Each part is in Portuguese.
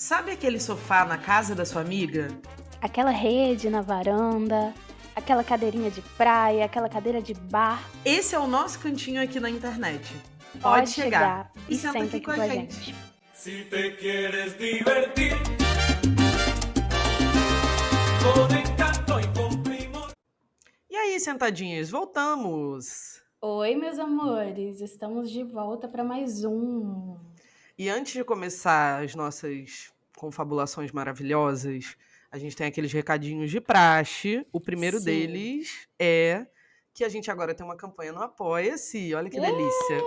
Sabe aquele sofá na casa da sua amiga? Aquela rede na varanda, aquela cadeirinha de praia, aquela cadeira de bar. Esse é o nosso cantinho aqui na internet. Pode chegar e senta aqui aqui com a gente. Si te quieres divertir con encanto y con primor. E aí, sentadinhas, voltamos! Oi, meus amores, estamos de volta para mais um. E antes de começar as nossas confabulações maravilhosas, a gente tem aqueles recadinhos de praxe. O primeiro Sim. deles é que a gente agora tem uma campanha no Apoia-se. Olha que delícia!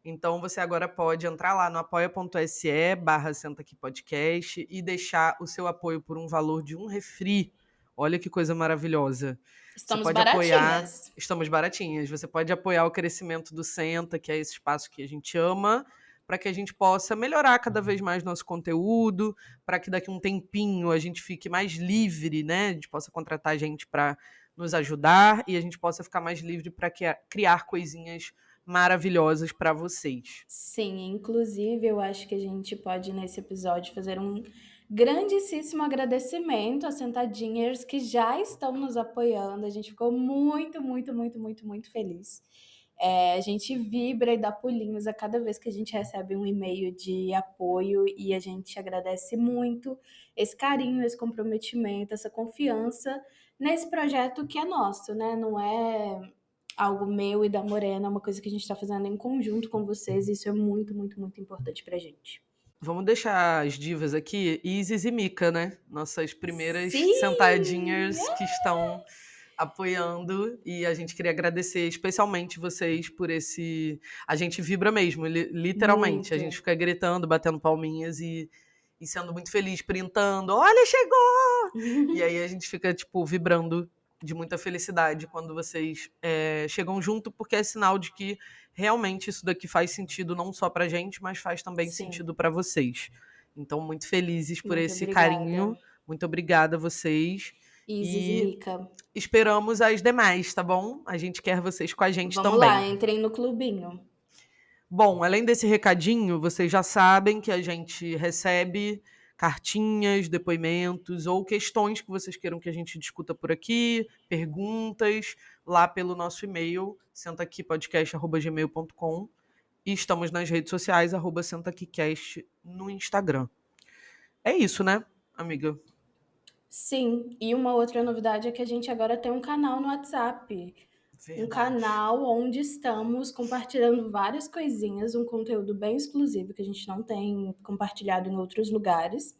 Então você agora pode entrar lá no apoia.se/Senta Aqui Podcast e deixar o seu apoio por um valor de um refri. Olha que coisa maravilhosa. Estamos Você pode apoiar. baratinhas. Estamos baratinhas. Você pode apoiar o crescimento do Senta, que é esse espaço que a gente ama, para que a gente possa melhorar cada vez mais nosso conteúdo, para que daqui a um tempinho a gente fique mais livre, né? A gente possa contratar gente para nos ajudar e a gente possa ficar mais livre para criar coisinhas maravilhosas para vocês. Sim, inclusive eu acho que a gente pode nesse episódio fazer um grandíssimo agradecimento às sentadinhas que já estão nos apoiando. A gente ficou muito, muito, muito, muito, muito feliz. A gente vibra e dá pulinhos a cada vez que a gente recebe um e-mail de apoio e a gente agradece muito esse carinho, esse comprometimento, essa confiança nesse projeto que é nosso, né? Não é algo meu e da Morena, é uma coisa que a gente está fazendo em conjunto com vocês e isso é muito, muito, muito importante pra gente. Vamos deixar as divas aqui, Isis e Mika, né? Nossas primeiras Sim! sentadinhas que estão apoiando, e a gente queria agradecer especialmente vocês por esse... A gente vibra mesmo, literalmente. Muito. A gente fica gritando, batendo palminhas e sendo muito feliz, printando. Olha, chegou! E aí a gente fica, tipo, vibrando de muita felicidade quando vocês chegam junto, porque é sinal de que realmente isso daqui faz sentido não só pra gente, mas faz também Sim. sentido pra vocês. Então, muito felizes por Muito esse obrigada. carinho. Muito obrigada a vocês. Isis E e Mika. esperamos as demais, tá bom? A gente quer vocês com a gente Vamos também. lá, entrem no clubinho. Bom, além desse recadinho, vocês já sabem que a gente recebe cartinhas, depoimentos ou questões que vocês queiram que a gente discuta por aqui, perguntas, lá pelo nosso e-mail, sentaaquipodcast@gmail.com, e estamos nas redes sociais, @sentaaquicast no Instagram. É isso, né, amiga? Sim, e uma outra novidade é que a gente agora tem um canal no WhatsApp. Um canal onde estamos compartilhando várias coisinhas, um conteúdo bem exclusivo que a gente não tem compartilhado em outros lugares.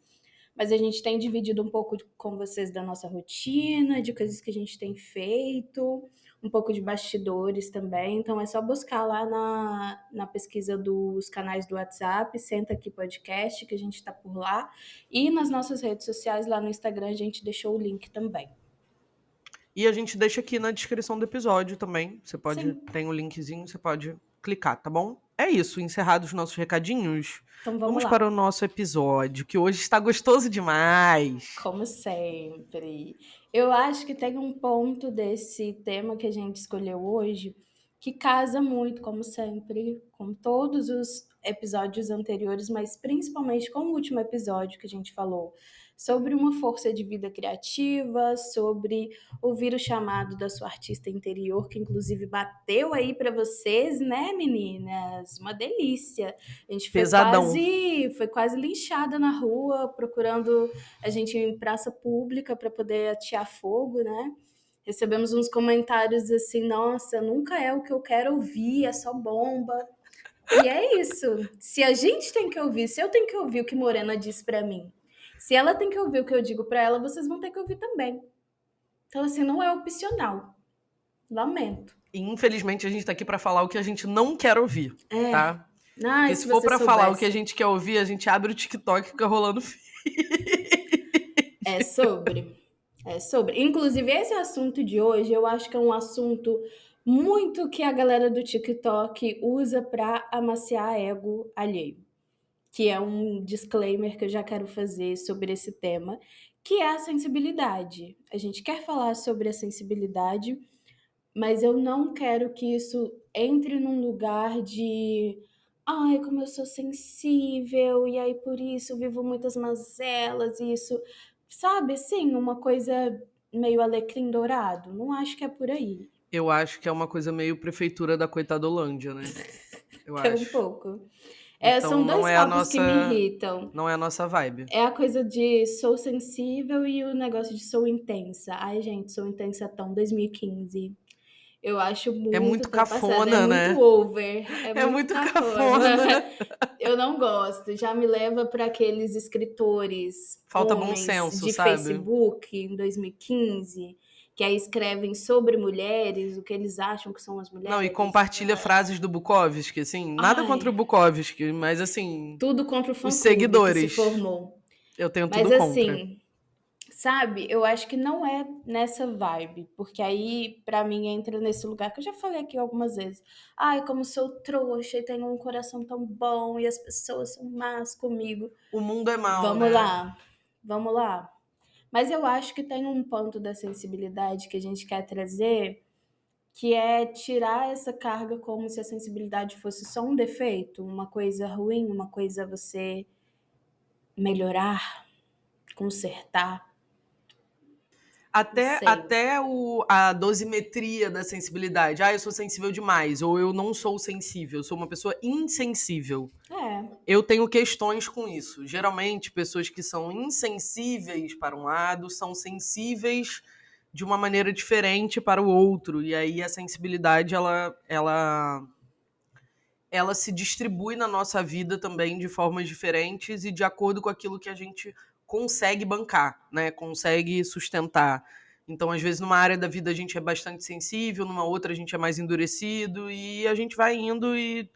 Mas a gente tem dividido um pouco com vocês da nossa rotina, de coisas que a gente tem feito, um pouco de bastidores também. Então é só buscar lá na pesquisa dos canais do WhatsApp, Senta Aqui Podcast, que a gente está por lá. E nas nossas redes sociais, lá no Instagram, a gente deixou o link também. E a gente deixa aqui na descrição do episódio também. Você pode, Sim. tem um linkzinho, você pode clicar, tá bom? É isso, encerrados os nossos recadinhos. Então vamos lá. Para o nosso episódio, que hoje está gostoso demais. Como sempre. Eu acho que tem um ponto desse tema que a gente escolheu hoje que casa muito, como sempre, com todos os episódios anteriores, mas principalmente com o último episódio que a gente falou sobre uma força de vida criativa, sobre ouvir o chamado da sua artista interior, que inclusive bateu aí para vocês, né, meninas? Uma delícia. A gente Pesadão. foi quase linchada na rua, procurando a gente em praça pública para poder atear fogo, né? Recebemos uns comentários assim, nossa, nunca é o que eu quero ouvir, é só bomba. E é isso. Se a gente tem que ouvir, se eu tenho que ouvir o que Morena disse para mim, se ela tem que ouvir o que eu digo para ela, vocês vão ter que ouvir também. Então, assim, não é opcional. Lamento. E infelizmente a gente tá aqui para falar o que a gente não quer ouvir, tá? Ai, Porque se for para falar o que a gente quer ouvir, a gente abre o TikTok e fica rolando É sobre. Inclusive, esse assunto de hoje, eu acho que é um assunto muito que a galera do TikTok usa para amaciar ego alheio. Que é um disclaimer que eu já quero fazer sobre esse tema, que é a sensibilidade. A gente quer falar sobre a sensibilidade, mas eu não quero que isso entre num lugar de ai, como eu sou sensível, e aí por isso eu vivo muitas mazelas, e isso, sabe, assim, uma coisa meio alecrim dourado. Não acho que é por aí. Eu acho que é uma coisa meio prefeitura da coitadolândia, né? Eu É um acho. pouco. São Então dois papos que me irritam. não é a nossa vibe. É a coisa de sou sensível e o negócio de sou intensa. Ai, gente, sou intensa tão 2015. Eu acho É muito muito ultrapassado, é cafona, muito né? over, é É muito muito cafona. cafona. Eu não gosto. Já me leva para aqueles escritores Falta bom homens senso, de sabe? Facebook em 2015, que aí escrevem sobre mulheres, o que eles acham que são as Não, e mulheres. compartilha frases do Bukowski, assim, nada contra o Ai, Bukowski, mas assim, tudo contra o os fã-clube que se seguidores, formou. eu tenho Mas tudo contra. assim, sabe, eu acho que não é nessa vibe, porque aí, pra mim, entra nesse lugar que eu já falei aqui algumas vezes. Ai, como sou trouxa e tenho um coração tão bom e as pessoas são más comigo. O mundo é mau, Vamos né? lá, vamos lá. Mas eu acho que tem um ponto da sensibilidade que a gente quer trazer, que é tirar essa carga como se a sensibilidade fosse só um defeito, uma coisa ruim, uma coisa a você melhorar, consertar, não sei. Até a dosimetria da sensibilidade. Ah, eu sou sensível demais, ou eu não sou sensível, eu sou uma pessoa insensível. É, Eu tenho questões com isso. Geralmente, pessoas que são insensíveis para um lado são sensíveis de uma maneira diferente para o outro. E aí a sensibilidade, ela se distribui na nossa vida também de formas diferentes e de acordo com aquilo que a gente consegue bancar, né? Consegue sustentar. Então, às vezes, numa área da vida a gente é bastante sensível, numa outra a gente é mais endurecido, e a gente vai indo e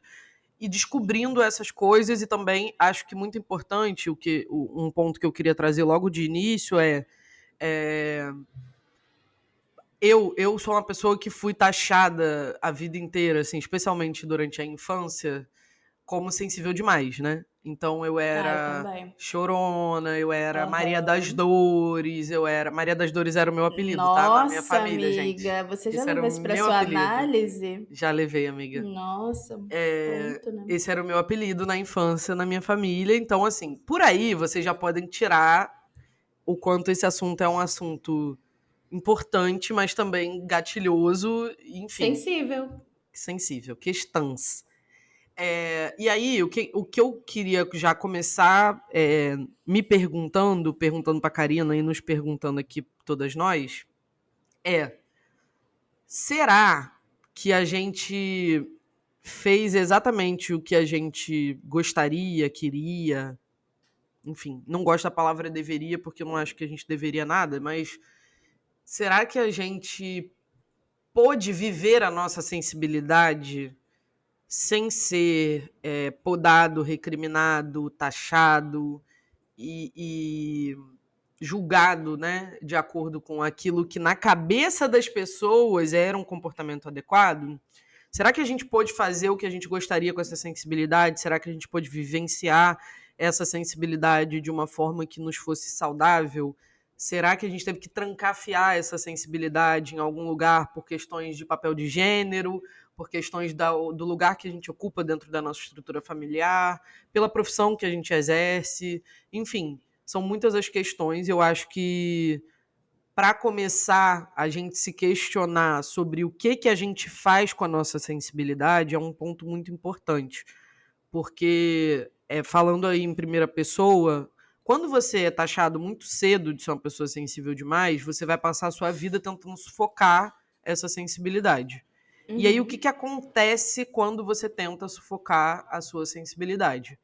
descobrindo essas coisas. E também acho que muito importante, um ponto que eu queria trazer logo de início é eu sou uma pessoa que fui taxada a vida inteira, assim, especialmente durante a infância, como sensível demais, né? Então eu eu era também. chorona, eu era Maria das Aham. Dores, eu era. Maria das Dores era o meu apelido, tá? Na minha Nossa, família, gente. amiga, você já Esse era o levou isso para meu sua apelido. análise? Já levei, amiga. Nossa, ponto, né? Esse era o meu apelido na infância, na minha família. Então, assim, por aí vocês já podem tirar o quanto esse assunto é um assunto importante, mas também gatilhoso, enfim, Sensível. sensível. Questões. E aí, o que eu queria já começar me perguntando pra Karina e nos perguntando aqui todas nós, será que a gente fez exatamente o que a gente gostaria, queria? Enfim, não gosto da palavra deveria, porque eu não acho que a gente deveria nada, mas será que a gente pôde viver a nossa sensibilidade sem ser podado, recriminado, taxado e julgado, né, de acordo com aquilo que na cabeça das pessoas era um comportamento adequado? Será que a gente pôde fazer o que a gente gostaria com essa sensibilidade? Será que a gente pôde vivenciar essa sensibilidade de uma forma que nos fosse saudável? Será que a gente teve que trancafiar essa sensibilidade em algum lugar por questões de papel de gênero, por questões do lugar que a gente ocupa dentro da nossa estrutura familiar, pela profissão que a gente exerce? Enfim, são muitas as questões. Eu acho que para começar a gente se questionar sobre o que a gente faz com a nossa sensibilidade é um ponto muito importante. Porque, falando aí em primeira pessoa, quando você é taxado muito cedo de ser uma pessoa sensível demais, você vai passar a sua vida tentando sufocar essa sensibilidade. E aí, o que acontece quando você tenta sufocar a sua sensibilidade?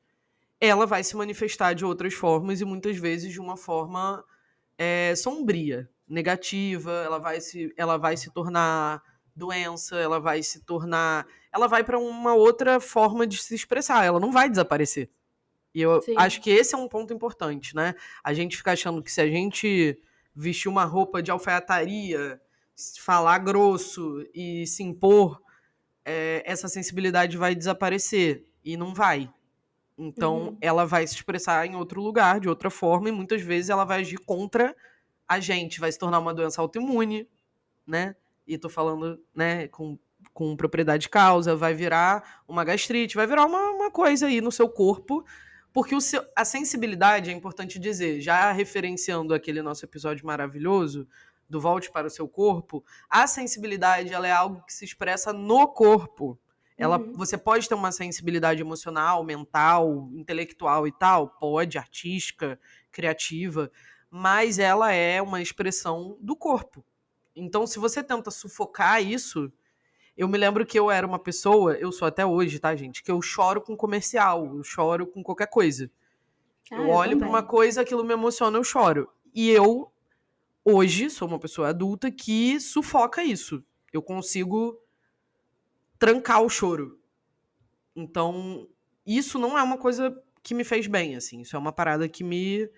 Ela vai se manifestar de outras formas e muitas vezes de uma forma sombria, negativa, ela vai se tornar doença, ela vai para uma outra forma de se expressar, ela não vai desaparecer. E eu acho Sim. que esse é um ponto importante, né? A gente fica achando que se a gente vestir uma roupa de alfaiataria, falar grosso e se impor, essa sensibilidade vai desaparecer. E não vai. Então, ela vai se expressar em outro lugar, de outra forma, e muitas vezes ela vai agir contra a gente, vai se tornar uma doença autoimune, né? E tô falando, né, com com propriedade de causa, vai virar uma gastrite, vai virar uma coisa aí no seu corpo, porque a sensibilidade, é importante dizer, já referenciando aquele nosso episódio maravilhoso do Volte para o Seu Corpo, a sensibilidade ela é algo que se expressa no corpo. Você pode ter uma sensibilidade emocional, mental, intelectual e tal, pode, artística, criativa, mas ela é uma expressão do corpo. Então, se você tenta sufocar isso, eu me lembro que eu era uma pessoa, eu sou até hoje, tá, gente, que eu choro com comercial, eu choro com qualquer coisa. Eu olho pra uma coisa, aquilo me emociona, eu choro. E eu, hoje, sou uma pessoa adulta que sufoca isso. Eu consigo trancar o choro. Então, isso não é uma coisa que me fez bem, assim. Isso é uma parada que me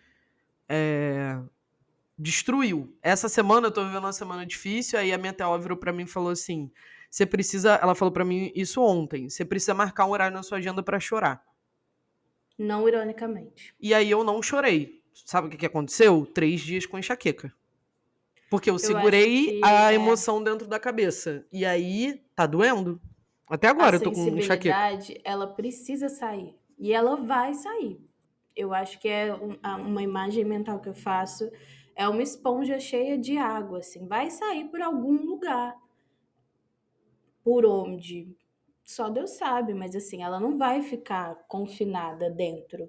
destruiu. Essa semana eu tô vivendo uma semana difícil, aí a minha TO virou pra mim e falou assim, você precisa... Ela falou pra mim isso ontem. Você precisa marcar um horário na sua agenda pra chorar. Não ironicamente. E aí eu não chorei. Sabe o que aconteceu? 3 dias com enxaqueca. Porque eu segurei a emoção dentro da cabeça. E aí, tá doendo. Até agora eu tô com enxaqueca. A sensibilidade, ela precisa sair. E ela vai sair. Eu acho que é uma imagem mental que eu faço. É uma esponja cheia de água, assim. Vai sair por algum lugar. Por onde? Só Deus sabe. Mas, assim, ela não vai ficar confinada dentro.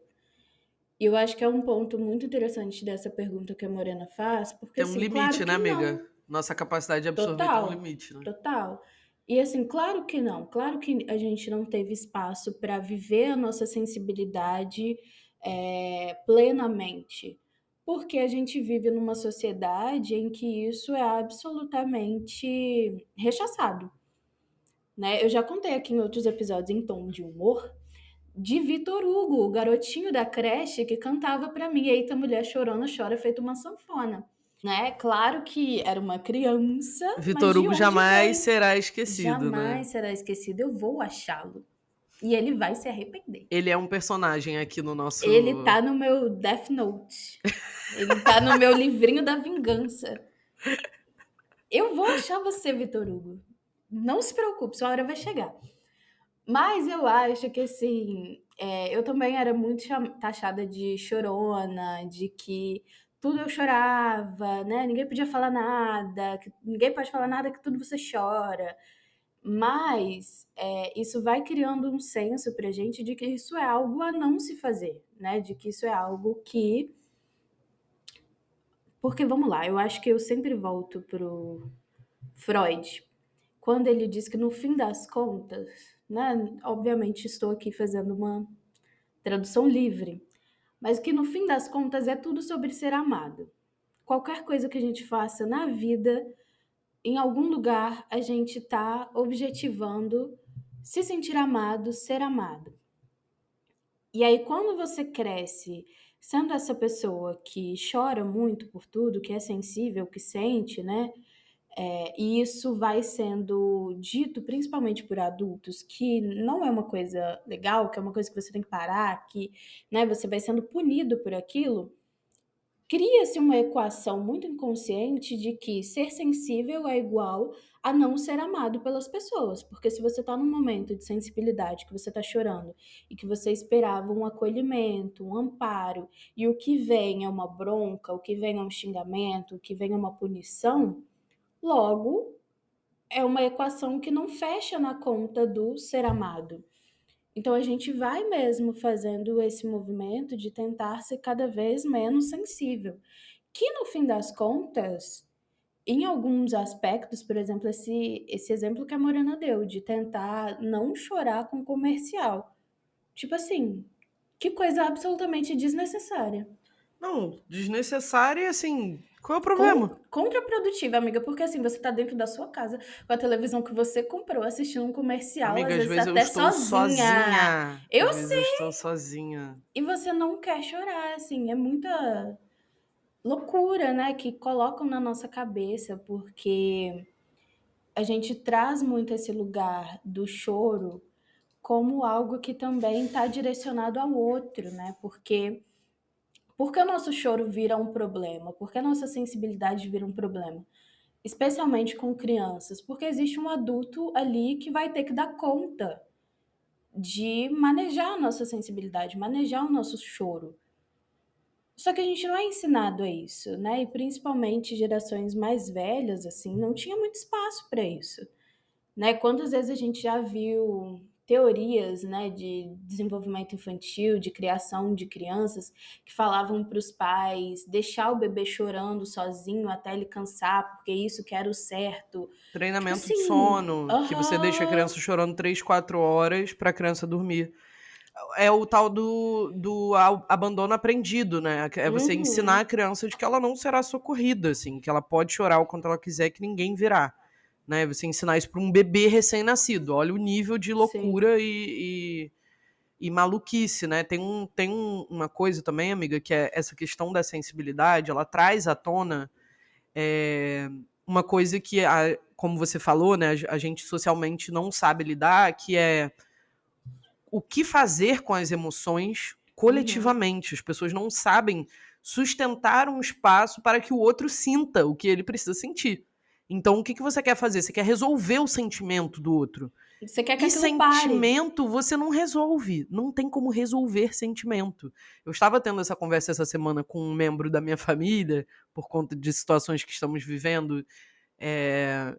E eu acho que é um ponto muito interessante dessa pergunta que a Morena faz, porque tem um assim, limite, claro né, amiga? Não. Nossa capacidade de absorver tem um limite, né? Total. E assim, claro que não. Claro que a gente não teve espaço para viver a nossa sensibilidade plenamente. Porque a gente vive numa sociedade em que isso é absolutamente rechaçado. Né? Eu já contei aqui em outros episódios em tom de humor de Vitor Hugo, o garotinho da creche que cantava pra mim, eita mulher chorona, chora feito uma sanfona, né? Claro que era uma criança, Vitor Hugo jamais será esquecido, jamais será esquecido, eu vou achá-lo. E ele vai se arrepender. Ele é um personagem aqui no nosso... Ele tá no meu Death Note. Ele tá no meu livrinho da vingança. Eu vou achar você, Vitor Hugo. Não se preocupe, sua hora vai chegar. Mas eu acho que, assim, eu também era muito taxada de chorona, de que tudo eu chorava, né? Ninguém podia falar nada, ninguém pode falar nada que tudo você chora. Mas isso vai criando um senso pra gente de que isso é algo a não se fazer, né? De que isso é algo que... Porque, vamos lá, eu acho que eu sempre volto pro Freud, quando ele diz que no fim das contas, né, obviamente estou aqui fazendo uma tradução livre, mas que no fim das contas é tudo sobre ser amado. Qualquer coisa que a gente faça na vida, em algum lugar a gente está objetivando se sentir amado, ser amado. E aí quando você cresce sendo essa pessoa que chora muito por tudo, que é sensível, que sente, né? E isso vai sendo dito principalmente por adultos, que não é uma coisa legal, que é uma coisa que você tem que parar, que, né, você vai sendo punido por aquilo. Cria-se uma equação muito inconsciente de que ser sensível é igual a não ser amado pelas pessoas. Porque se você está num momento de sensibilidade, que você está chorando, e que você esperava um acolhimento, um amparo, e o que vem é uma bronca, o que vem é um xingamento, o que vem é uma punição, logo, é uma equação que não fecha na conta do ser amado. Então a gente vai mesmo fazendo esse movimento de tentar ser cada vez menos sensível. Que no fim das contas, em alguns aspectos, por exemplo, esse exemplo que a Morena deu, de tentar não chorar com comercial. Tipo assim, que coisa absolutamente desnecessária. Não, desnecessária e assim... Qual é o problema? Contraprodutiva, amiga, porque assim, você tá dentro da sua casa com a televisão que você comprou, assistindo um comercial, amiga, às vezes até sozinha. Eu sei. Eu estou sozinha. E você não quer chorar, assim, é muita loucura, né, que colocam na nossa cabeça, porque a gente traz muito esse lugar do choro como algo que também está direcionado ao outro, né, porque o nosso choro vira um problema? Por que a nossa sensibilidade vira um problema? especialmente com crianças, porque existe um adulto ali que vai ter que dar conta de manejar a nossa sensibilidade, manejar o nosso choro. Só que a gente não é ensinado a isso, né? E principalmente gerações mais velhas, assim, não tinha muito espaço para isso, né? Quantas vezes a gente já viu teorias, né, de desenvolvimento infantil, de criação de crianças, que falavam para os pais deixar o bebê chorando sozinho até ele cansar, porque isso que era o certo. Tipo Treinamento de assim, sono, que você deixa a aham, criança chorando 3, 4 horas pra criança dormir. É o tal do abandono aprendido, né? É você ensinar uhum, a criança de que ela não será socorrida, assim, que ela pode chorar o quanto ela quiser, que ninguém virá. Né? Você ensinar isso para um bebê recém-nascido. Olha o nível de sim, loucura e maluquice, né? Uma coisa também, amiga, que é essa questão da sensibilidade, ela traz à tona uma coisa que, como você falou, né, a gente socialmente não sabe lidar, que é o que fazer com as emoções uhum. coletivamente. As pessoas não sabem sustentar um espaço para que o outro sinta o que ele precisa sentir. Então, o que você quer fazer? Você quer resolver o sentimento do outro. Você quer que E aquilo pare. sentimento você não resolve. Não tem como resolver sentimento. Eu estava tendo essa conversa essa semana com um membro da minha família, por conta de situações que estamos vivendo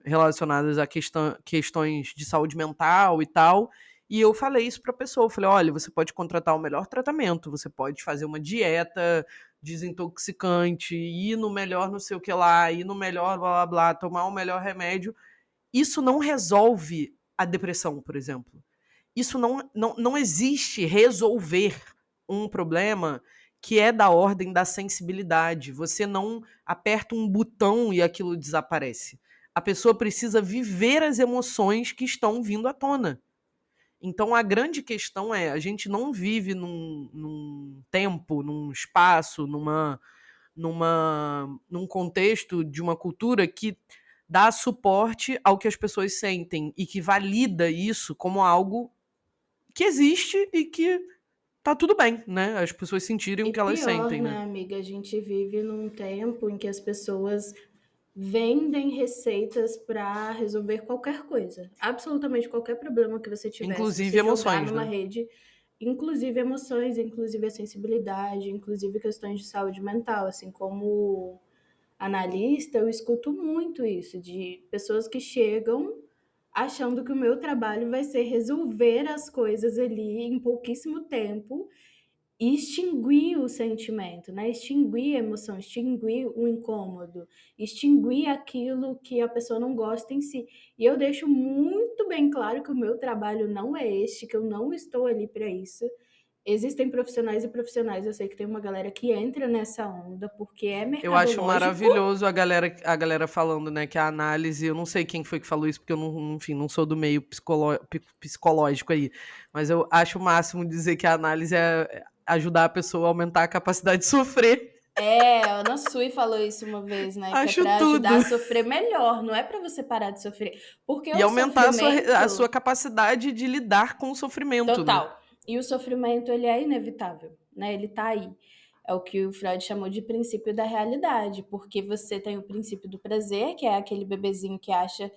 relacionadas a questões de saúde mental e tal. E eu falei isso para a pessoa. Eu falei: olha, você pode contratar o melhor tratamento, você pode fazer uma dieta desintoxicante, ir no melhor não sei o que lá, ir no melhor blá blá blá, tomar o melhor remédio. Isso não resolve a depressão, por exemplo. Isso não existe resolver um problema que é da ordem da sensibilidade. Você não aperta um botão e aquilo desaparece. A pessoa precisa viver as emoções que estão vindo à tona. Então a grande questão é, a gente não vive num tempo, num espaço, num contexto de uma cultura que dá suporte ao que as pessoas sentem e que valida isso como algo que existe e que tá tudo bem, né? As pessoas sentirem E o que elas pior, sentem, né, né? amiga? A gente vive num tempo em que as pessoas vendem receitas para resolver qualquer coisa. Absolutamente qualquer problema que você tiver, se Inclusive você jogar emoções, numa né? rede, inclusive emoções, inclusive a sensibilidade, inclusive questões de saúde mental, assim como analista, eu escuto muito isso de pessoas que chegam achando que o meu trabalho vai ser resolver as coisas ali em pouquíssimo tempo e extinguir o sentimento, né? Extinguir a emoção, extinguir o incômodo, extinguir aquilo que a pessoa não gosta em si. E eu deixo muito bem claro que o meu trabalho não é este, que eu não estou ali para isso. Existem profissionais e profissionais, eu sei que tem uma galera que entra nessa onda porque é Eu acho mercadológico. maravilhoso a galera falando, né, que a análise, eu não sei quem foi que falou isso, porque eu não, enfim, não sou do meio psicológico aí, mas eu acho o máximo dizer que a análise é ajudar a pessoa a aumentar a capacidade de sofrer. A Ana Sui falou isso uma vez, né? Que é Acho para ajudar a tudo. sofrer melhor, não é para você parar de sofrer. Porque E o aumentar a sua sofrimento. capacidade de lidar com o sofrimento, né? Total. E o sofrimento, ele é inevitável, né? Ele tá aí. É o que o Freud chamou de princípio da realidade, porque você tem o princípio do prazer, que é aquele bebezinho que acha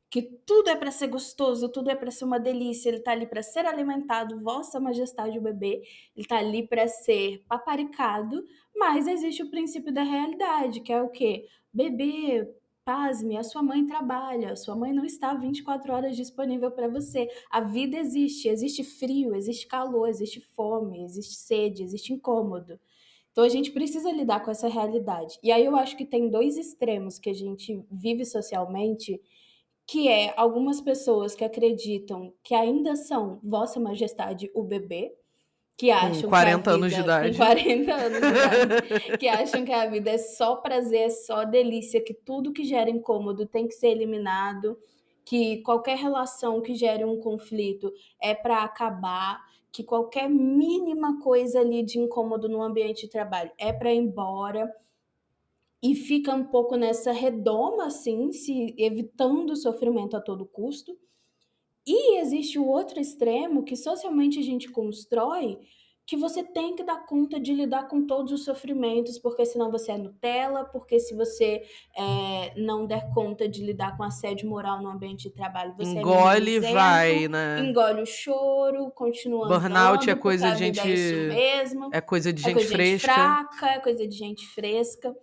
que tudo é para ser gostoso, tudo é para ser uma delícia, ele tá ali para ser alimentado, vossa majestade o bebê, ele tá ali para ser paparicado, mas existe o princípio da realidade, que é o quê? Bebê, pasme, a sua mãe trabalha, a sua mãe não está 24 horas disponível para você. A vida existe, existe frio, existe calor, existe fome, existe sede, existe incômodo. Então a gente precisa lidar com essa realidade. E aí eu acho que tem dois extremos que a gente vive socialmente, que é algumas pessoas que acreditam que ainda são Vossa Majestade o bebê, que Com acham que a 40 anos de vida, com idade. 40 anos de idade, que acham que a vida é só prazer, é só delícia, que tudo que gera incômodo tem que ser eliminado, que qualquer relação que gere um conflito é para acabar, que qualquer mínima coisa ali de incômodo no ambiente de trabalho é para ir embora. E fica um pouco nessa redoma, assim, se evitando o sofrimento a todo custo. E existe o outro extremo que socialmente a gente constrói, que você tem que dar conta de lidar com todos os sofrimentos, porque senão você é Nutella, porque se você não der conta de lidar com assédio moral no ambiente de trabalho, você é Engole e vai, mimizento, né? engole o choro, continua Burnout é andando, coisa porque a de vida é isso mesmo, é coisa de é gente coisa de gente fresca. fraca, é coisa de gente fresca.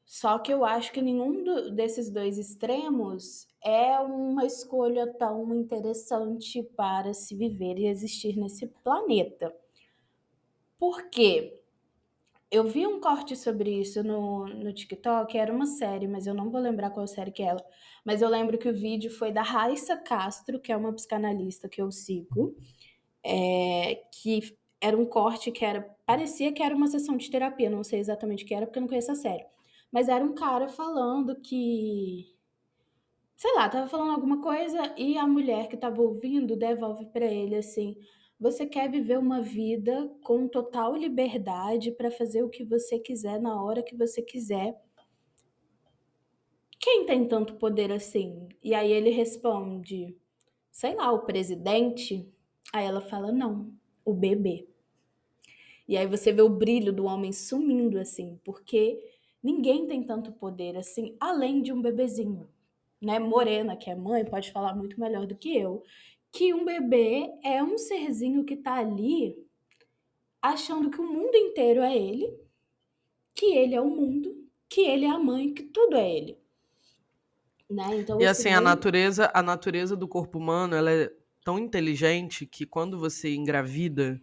Só que eu acho que nenhum desses dois extremos é uma escolha tão interessante para se viver e existir nesse planeta. Por quê? Eu vi um corte sobre isso no TikTok, era uma série, mas eu não vou lembrar qual série que é ela. Mas eu lembro que o vídeo foi da Raissa Castro, que é uma psicanalista que eu sigo, que era um corte que parecia que era uma sessão de terapia, não sei exatamente o que era, porque eu não conheço a série. Mas era um cara falando que, sei lá, tava falando alguma coisa e a mulher que tava ouvindo devolve pra ele assim: você quer viver uma vida com total liberdade pra fazer o que você quiser na hora que você quiser. Quem tem tanto poder assim? E aí ele responde: sei lá, o presidente? Aí ela fala: não, o bebê. E aí você vê o brilho do homem sumindo assim, porque ninguém tem tanto poder assim, além de um bebezinho. Né, Morena, que é mãe, pode falar muito melhor do que eu, que um bebê é um serzinho que tá ali achando que o mundo inteiro é ele, que ele é o mundo, que ele é a mãe, que tudo é ele. Né? Então, E esse assim, a natureza do corpo humano, ela é tão inteligente que quando você engravida,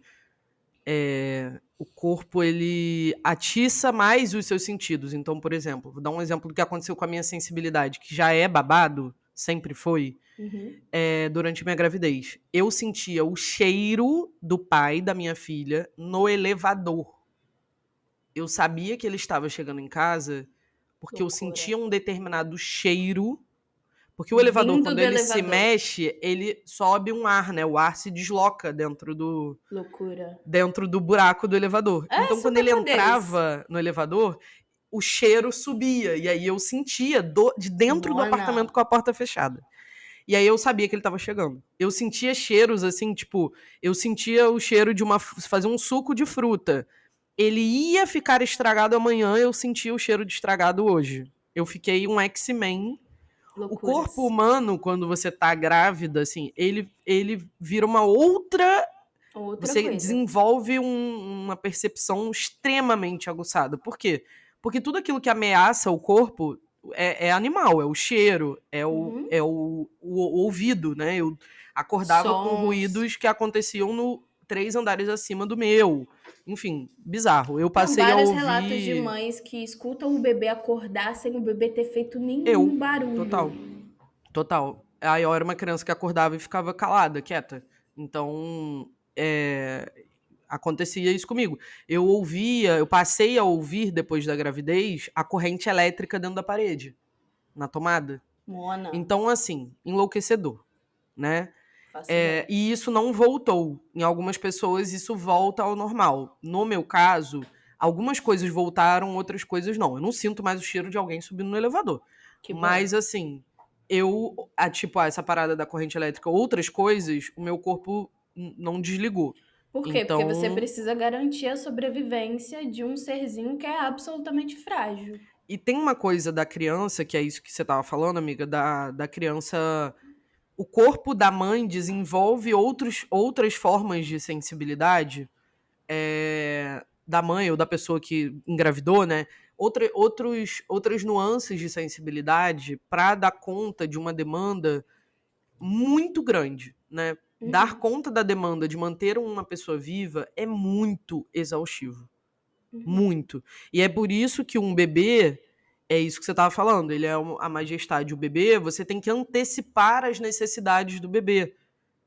o corpo ele atiça mais os seus sentidos. Então, por exemplo, vou dar um exemplo do que aconteceu com a minha sensibilidade, que já é babado, sempre foi, durante minha gravidez. Eu sentia o cheiro do pai da minha filha no elevador. Eu sabia que ele estava chegando em casa porque eu sentia um determinado cheiro. Porque o elevador, Vindo quando do ele se elevador. mexe, ele sobe um ar, né? O ar se desloca dentro do Loucura. buraco do elevador. Então, quando ele superpoderes. entrava no elevador, o cheiro subia. E aí eu sentia de dentro do Mona. apartamento com a porta fechada. E aí eu sabia que ele tava chegando. Eu sentia cheiros assim, tipo, eu sentia o cheiro de fazer um suco de fruta. Ele ia ficar estragado amanhã, eu sentia o cheiro de estragado hoje. Eu fiquei um X-Men. O corpo humano, quando você tá grávida, assim, ele vira uma outra você coisa. desenvolve uma percepção extremamente aguçada. Por quê? Porque tudo aquilo que ameaça o corpo é animal, é o cheiro, é o ouvido, né? Eu acordava com ruídos que aconteciam no 3 andares acima do meu. Enfim, bizarro. Eu passei a ouvir... relatos de mães que escutam o bebê acordar sem o bebê ter feito nenhum barulho. Total. Aí eu era uma criança que acordava e ficava calada, quieta. Então, acontecia isso comigo. Eu passei a ouvir, depois da gravidez, a corrente elétrica dentro da parede, na tomada. Mona. Então, assim, enlouquecedor, né? E isso não voltou. Em algumas pessoas, isso volta ao normal. No meu caso, algumas coisas voltaram, outras coisas não. Eu não sinto mais o cheiro de alguém subindo no elevador. Mas, assim, essa parada da corrente elétrica, outras coisas, o meu corpo não desligou. Por quê? Porque você precisa garantir a sobrevivência de um serzinho que é absolutamente frágil. E tem uma coisa da criança, que é isso que você estava falando, amiga, da criança... O corpo da mãe desenvolve outras formas de sensibilidade da mãe ou da pessoa que engravidou, né? Outras nuances de sensibilidade para dar conta de uma demanda muito grande, né? Dar conta da demanda de manter uma pessoa viva é muito exaustivo. Muito. E é por isso que um bebê, é isso que você estava falando, ele é a majestade. O bebê, você tem que antecipar as necessidades do bebê.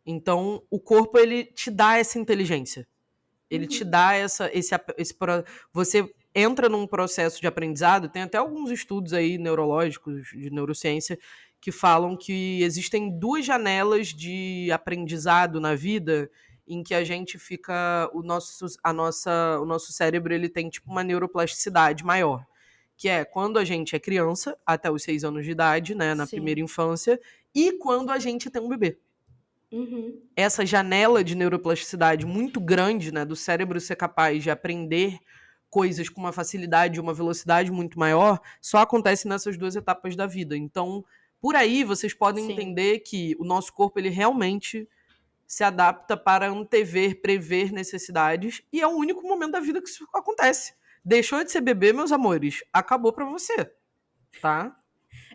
Então, o corpo, ele te dá essa inteligência. Ele te dá você entra num processo de aprendizado, tem até alguns estudos aí neurológicos, de neurociência, que falam que existem 2 janelas de aprendizado na vida em que a gente fica... O nosso cérebro, ele tem tipo uma neuroplasticidade maior. Que é quando a gente é criança, até os 6 anos de idade, né, na primeira infância, e quando a gente tem um bebê. Uhum. Essa janela de neuroplasticidade muito grande, né, do cérebro ser capaz de aprender coisas com uma facilidade e uma velocidade muito maior, só acontece nessas 2 etapas da vida. Então, por aí vocês podem Sim. entender que o nosso corpo ele realmente se adapta para antever, prever necessidades, e é o único momento da vida que isso acontece. Deixou de ser bebê, meus amores, acabou para você, tá?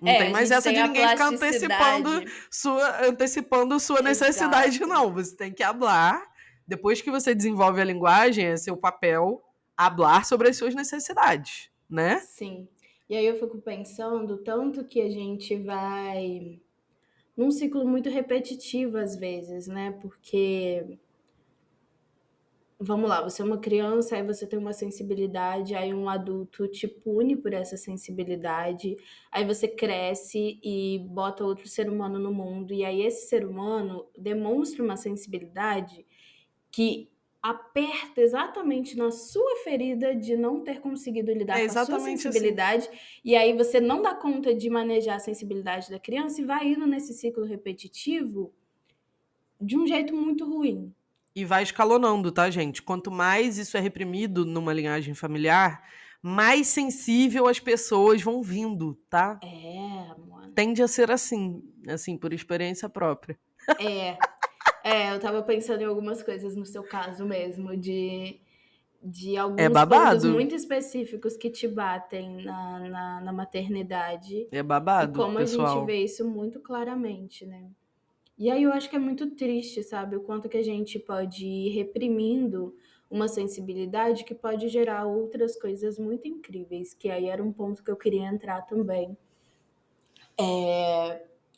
Não tem A mais gente essa tem de a ninguém ficar antecipando plasticidade. sua necessidade, Exato. não. Você tem que hablar. Depois que você desenvolve a linguagem, é seu papel hablar sobre as suas necessidades, né? Sim. E aí eu fico pensando tanto que a gente vai num ciclo muito repetitivo às vezes, né? Porque vamos lá, você é uma criança, aí você tem uma sensibilidade, aí um adulto te pune por essa sensibilidade, aí você cresce e bota outro ser humano no mundo, e aí esse ser humano demonstra uma sensibilidade que aperta exatamente na sua ferida de não ter conseguido lidar É com a sua exatamente assim. sensibilidade, e aí você não dá conta de manejar a sensibilidade da criança e vai indo nesse ciclo repetitivo de um jeito muito ruim. E vai escalonando, tá, gente? Quanto mais isso é reprimido numa linhagem familiar, mais sensível as pessoas vão vindo, tá? Mano. Tende a ser assim, por experiência própria. Eu tava pensando em algumas coisas no seu caso mesmo, de É alguns pontos babado. muito específicos que te batem na maternidade. É E babado, como a gente pessoal. vê isso muito claramente, né? E aí eu acho que é muito triste, sabe? O quanto que a gente pode ir reprimindo uma sensibilidade que pode gerar outras coisas muito incríveis, que aí era um ponto que eu queria entrar também.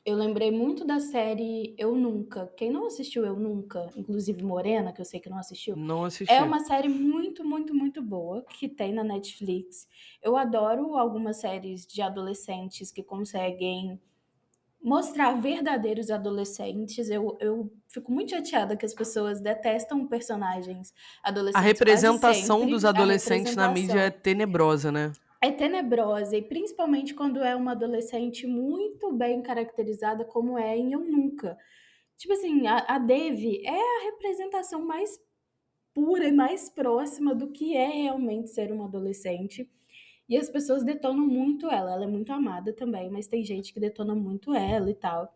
Eu lembrei muito da série Eu Nunca. Quem não assistiu Eu Nunca, inclusive Morena, que eu sei que não assistiu, Não assisti. é uma série muito, muito, muito boa que tem na Netflix. Eu adoro algumas séries de adolescentes que conseguem mostrar verdadeiros adolescentes. Eu fico muito chateada que as pessoas detestam personagens A adolescentes quase representação sempre. dos A adolescentes na mídia é representação tenebrosa, né? é tenebrosa, e principalmente quando é uma adolescente muito bem caracterizada, como é em Eu Nunca. Tipo assim, a Devi é a representação mais pura e mais próxima do que é realmente ser uma adolescente. E as pessoas detonam muito ela. Ela é muito amada também, mas tem gente que detona muito ela e tal.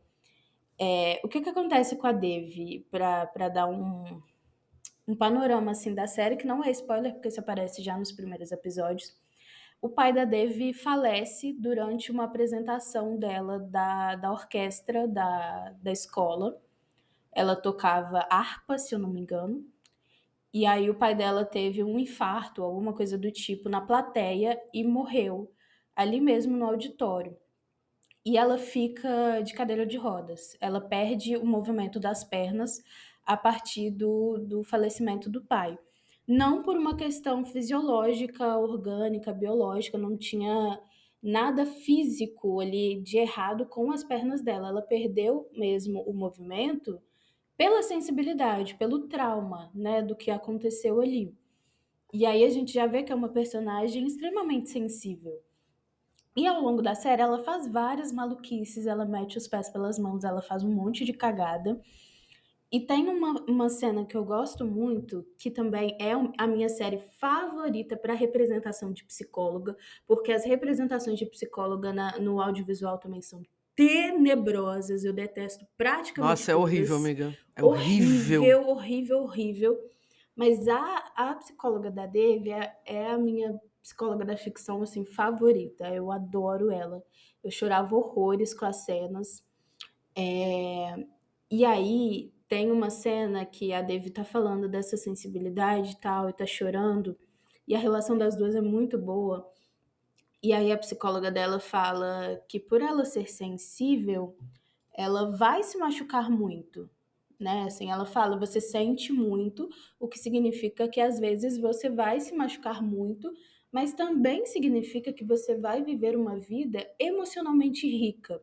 O que acontece com a Devi, pra dar um panorama assim da série, que não é spoiler, porque isso aparece já nos primeiros episódios. O pai da Devi falece durante uma apresentação dela da orquestra da escola. Ela tocava harpa, se eu não me engano. E aí o pai dela teve um infarto, alguma coisa do tipo, na plateia e morreu ali mesmo no auditório. E ela fica de cadeira de rodas. Ela perde o movimento das pernas a partir do falecimento do pai. Não por uma questão fisiológica, orgânica, biológica, não tinha nada físico ali de errado com as pernas dela. Ela perdeu mesmo o movimento pela sensibilidade, pelo trauma, né, do que aconteceu ali. E aí a gente já vê que é uma personagem extremamente sensível. E ao longo da série ela faz várias maluquices, ela mete os pés pelas mãos, ela faz um monte de cagada. E tem uma cena que eu gosto muito, que também é a minha série favorita para representação de psicóloga, porque as representações de psicóloga no audiovisual também são tenebrosas, eu detesto praticamente Nossa, é horrível, todas. amiga. É horrível. Horrível, horrível, horrível. Mas a psicóloga da Devi é a minha psicóloga da ficção, assim, favorita. Eu adoro ela. Eu chorava horrores com as cenas. E aí tem uma cena que a Devi tá falando dessa sensibilidade e tal, e tá chorando. E a relação das duas é muito boa. E aí a psicóloga dela fala que por ela ser sensível, ela vai se machucar muito, né? Assim, ela fala, você sente muito, o que significa que às vezes você vai se machucar muito, mas também significa que você vai viver uma vida emocionalmente rica.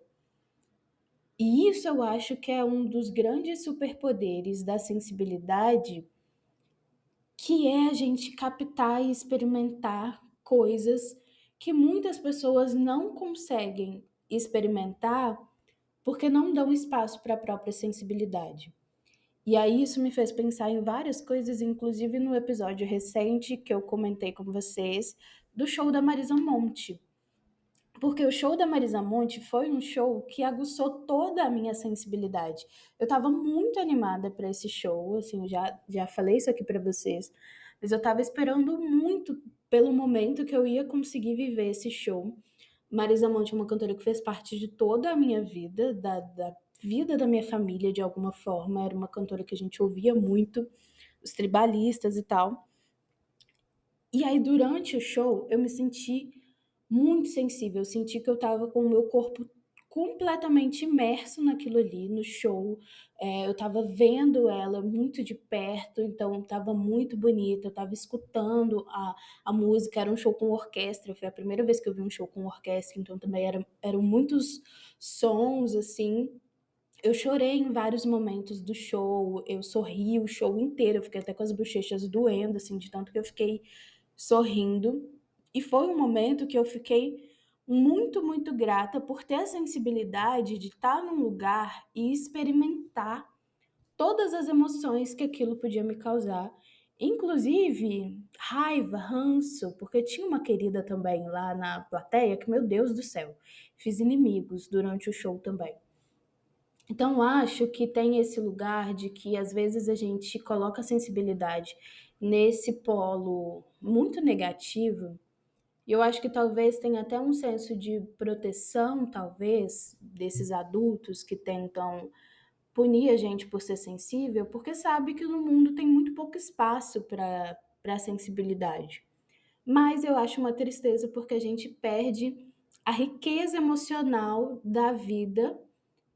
E isso eu acho que é um dos grandes superpoderes da sensibilidade, que é a gente captar e experimentar coisas que muitas pessoas não conseguem experimentar porque não dão espaço para a própria sensibilidade. E aí isso me fez pensar em várias coisas, inclusive no episódio recente que eu comentei com vocês, do show da Marisa Monte. Porque o show da Marisa Monte foi um show que aguçou toda a minha sensibilidade. Eu estava muito animada para esse show, assim, já falei isso aqui para vocês, mas eu estava esperando muito pelo momento que eu ia conseguir viver esse show. Marisa Monte é uma cantora que fez parte de toda a minha vida, da vida da minha família, de alguma forma. Era uma cantora que a gente ouvia muito, os tribalistas e tal. E aí, durante o show, eu me senti muito sensível. Eu senti que eu estava com o meu corpo completamente imerso naquilo ali, no show. Eu estava vendo ela muito de perto, então estava muito bonita. Eu estava escutando a música. Era um show com orquestra. Foi a primeira vez que eu vi um show com orquestra, então também eram muitos sons, assim. Eu chorei em vários momentos do show, eu sorri o show inteiro, eu fiquei até com as bochechas doendo, assim, de tanto que eu fiquei sorrindo. E foi um momento que eu fiquei muito, muito grata por ter a sensibilidade de estar num lugar e experimentar todas as emoções que aquilo podia me causar. Inclusive, raiva, ranço, porque tinha uma querida também lá na plateia que, meu Deus do céu, fiz inimigos durante o show também. Então, acho que tem esse lugar de que às vezes a gente coloca a sensibilidade nesse polo muito negativo, e eu acho que talvez tenha até um senso de proteção, talvez, desses adultos que tentam punir a gente por ser sensível, porque sabe que no mundo tem muito pouco espaço para a sensibilidade. Mas eu acho uma tristeza porque a gente perde a riqueza emocional da vida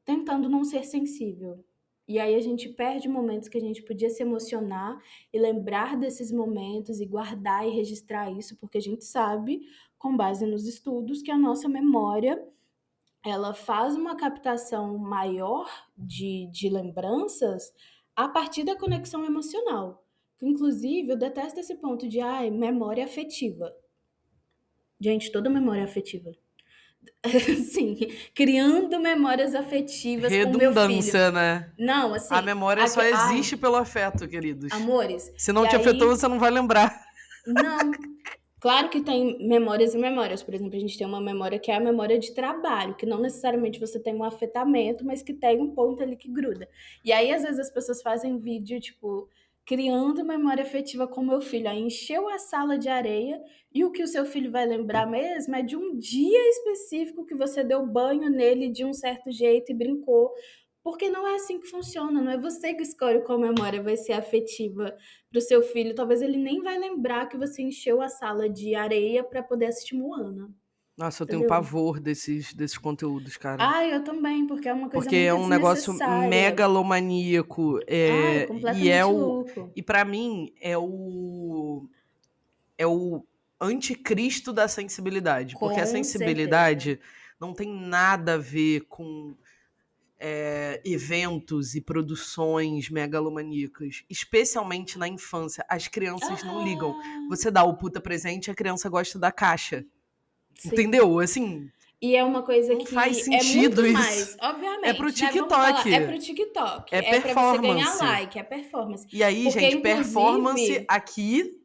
tentando não ser sensível. E aí a gente perde momentos que a gente podia se emocionar e lembrar desses momentos e guardar e registrar isso, porque a gente sabe, com base nos estudos, que a nossa memória ela faz uma captação maior de lembranças a partir da conexão emocional. Inclusive, eu detesto esse ponto de memória afetiva. Gente, toda memória é afetiva. Sim, criando memórias afetivas com meu filho. Redundância, né? Não, assim. A memória só existe pelo afeto, queridos. Amores. Se não te afetou, você não vai lembrar. Não. Claro que tem memórias e memórias. Por exemplo, a gente tem uma memória que é a memória de trabalho, que não necessariamente você tem um afetamento, mas que tem um ponto ali que gruda. E aí, às vezes, as pessoas fazem vídeo, tipo, criando memória afetiva com meu filho. Aí encheu a sala de areia e o que o seu filho vai lembrar mesmo é de um dia específico que você deu banho nele de um certo jeito e brincou. Porque não é assim que funciona, não é você que escolhe qual memória vai ser afetiva para o seu filho. Talvez ele nem vai lembrar que você encheu a sala de areia para poder assistir Moana. Nossa, eu Entendeu? tenho pavor desses conteúdos, cara. Eu também, porque é uma coisa Porque muito é um negócio desnecessária. megalomaníaco. Completamente louco. E pra mim é o anticristo da sensibilidade. Porque a Com sensibilidade não tem nada a ver com eventos e produções megalomaníacas, especialmente na infância. As crianças não ligam. Você dá o puta presente, a criança gosta da caixa. Sim. Entendeu? Assim, e é uma coisa não que faz sentido é muito isso. mais, obviamente. É pro né? TikTok. Vamos falar, é pro TikTok. É pra você ganhar performance. like, é performance. E aí, Porque, gente, inclusive, performance aqui,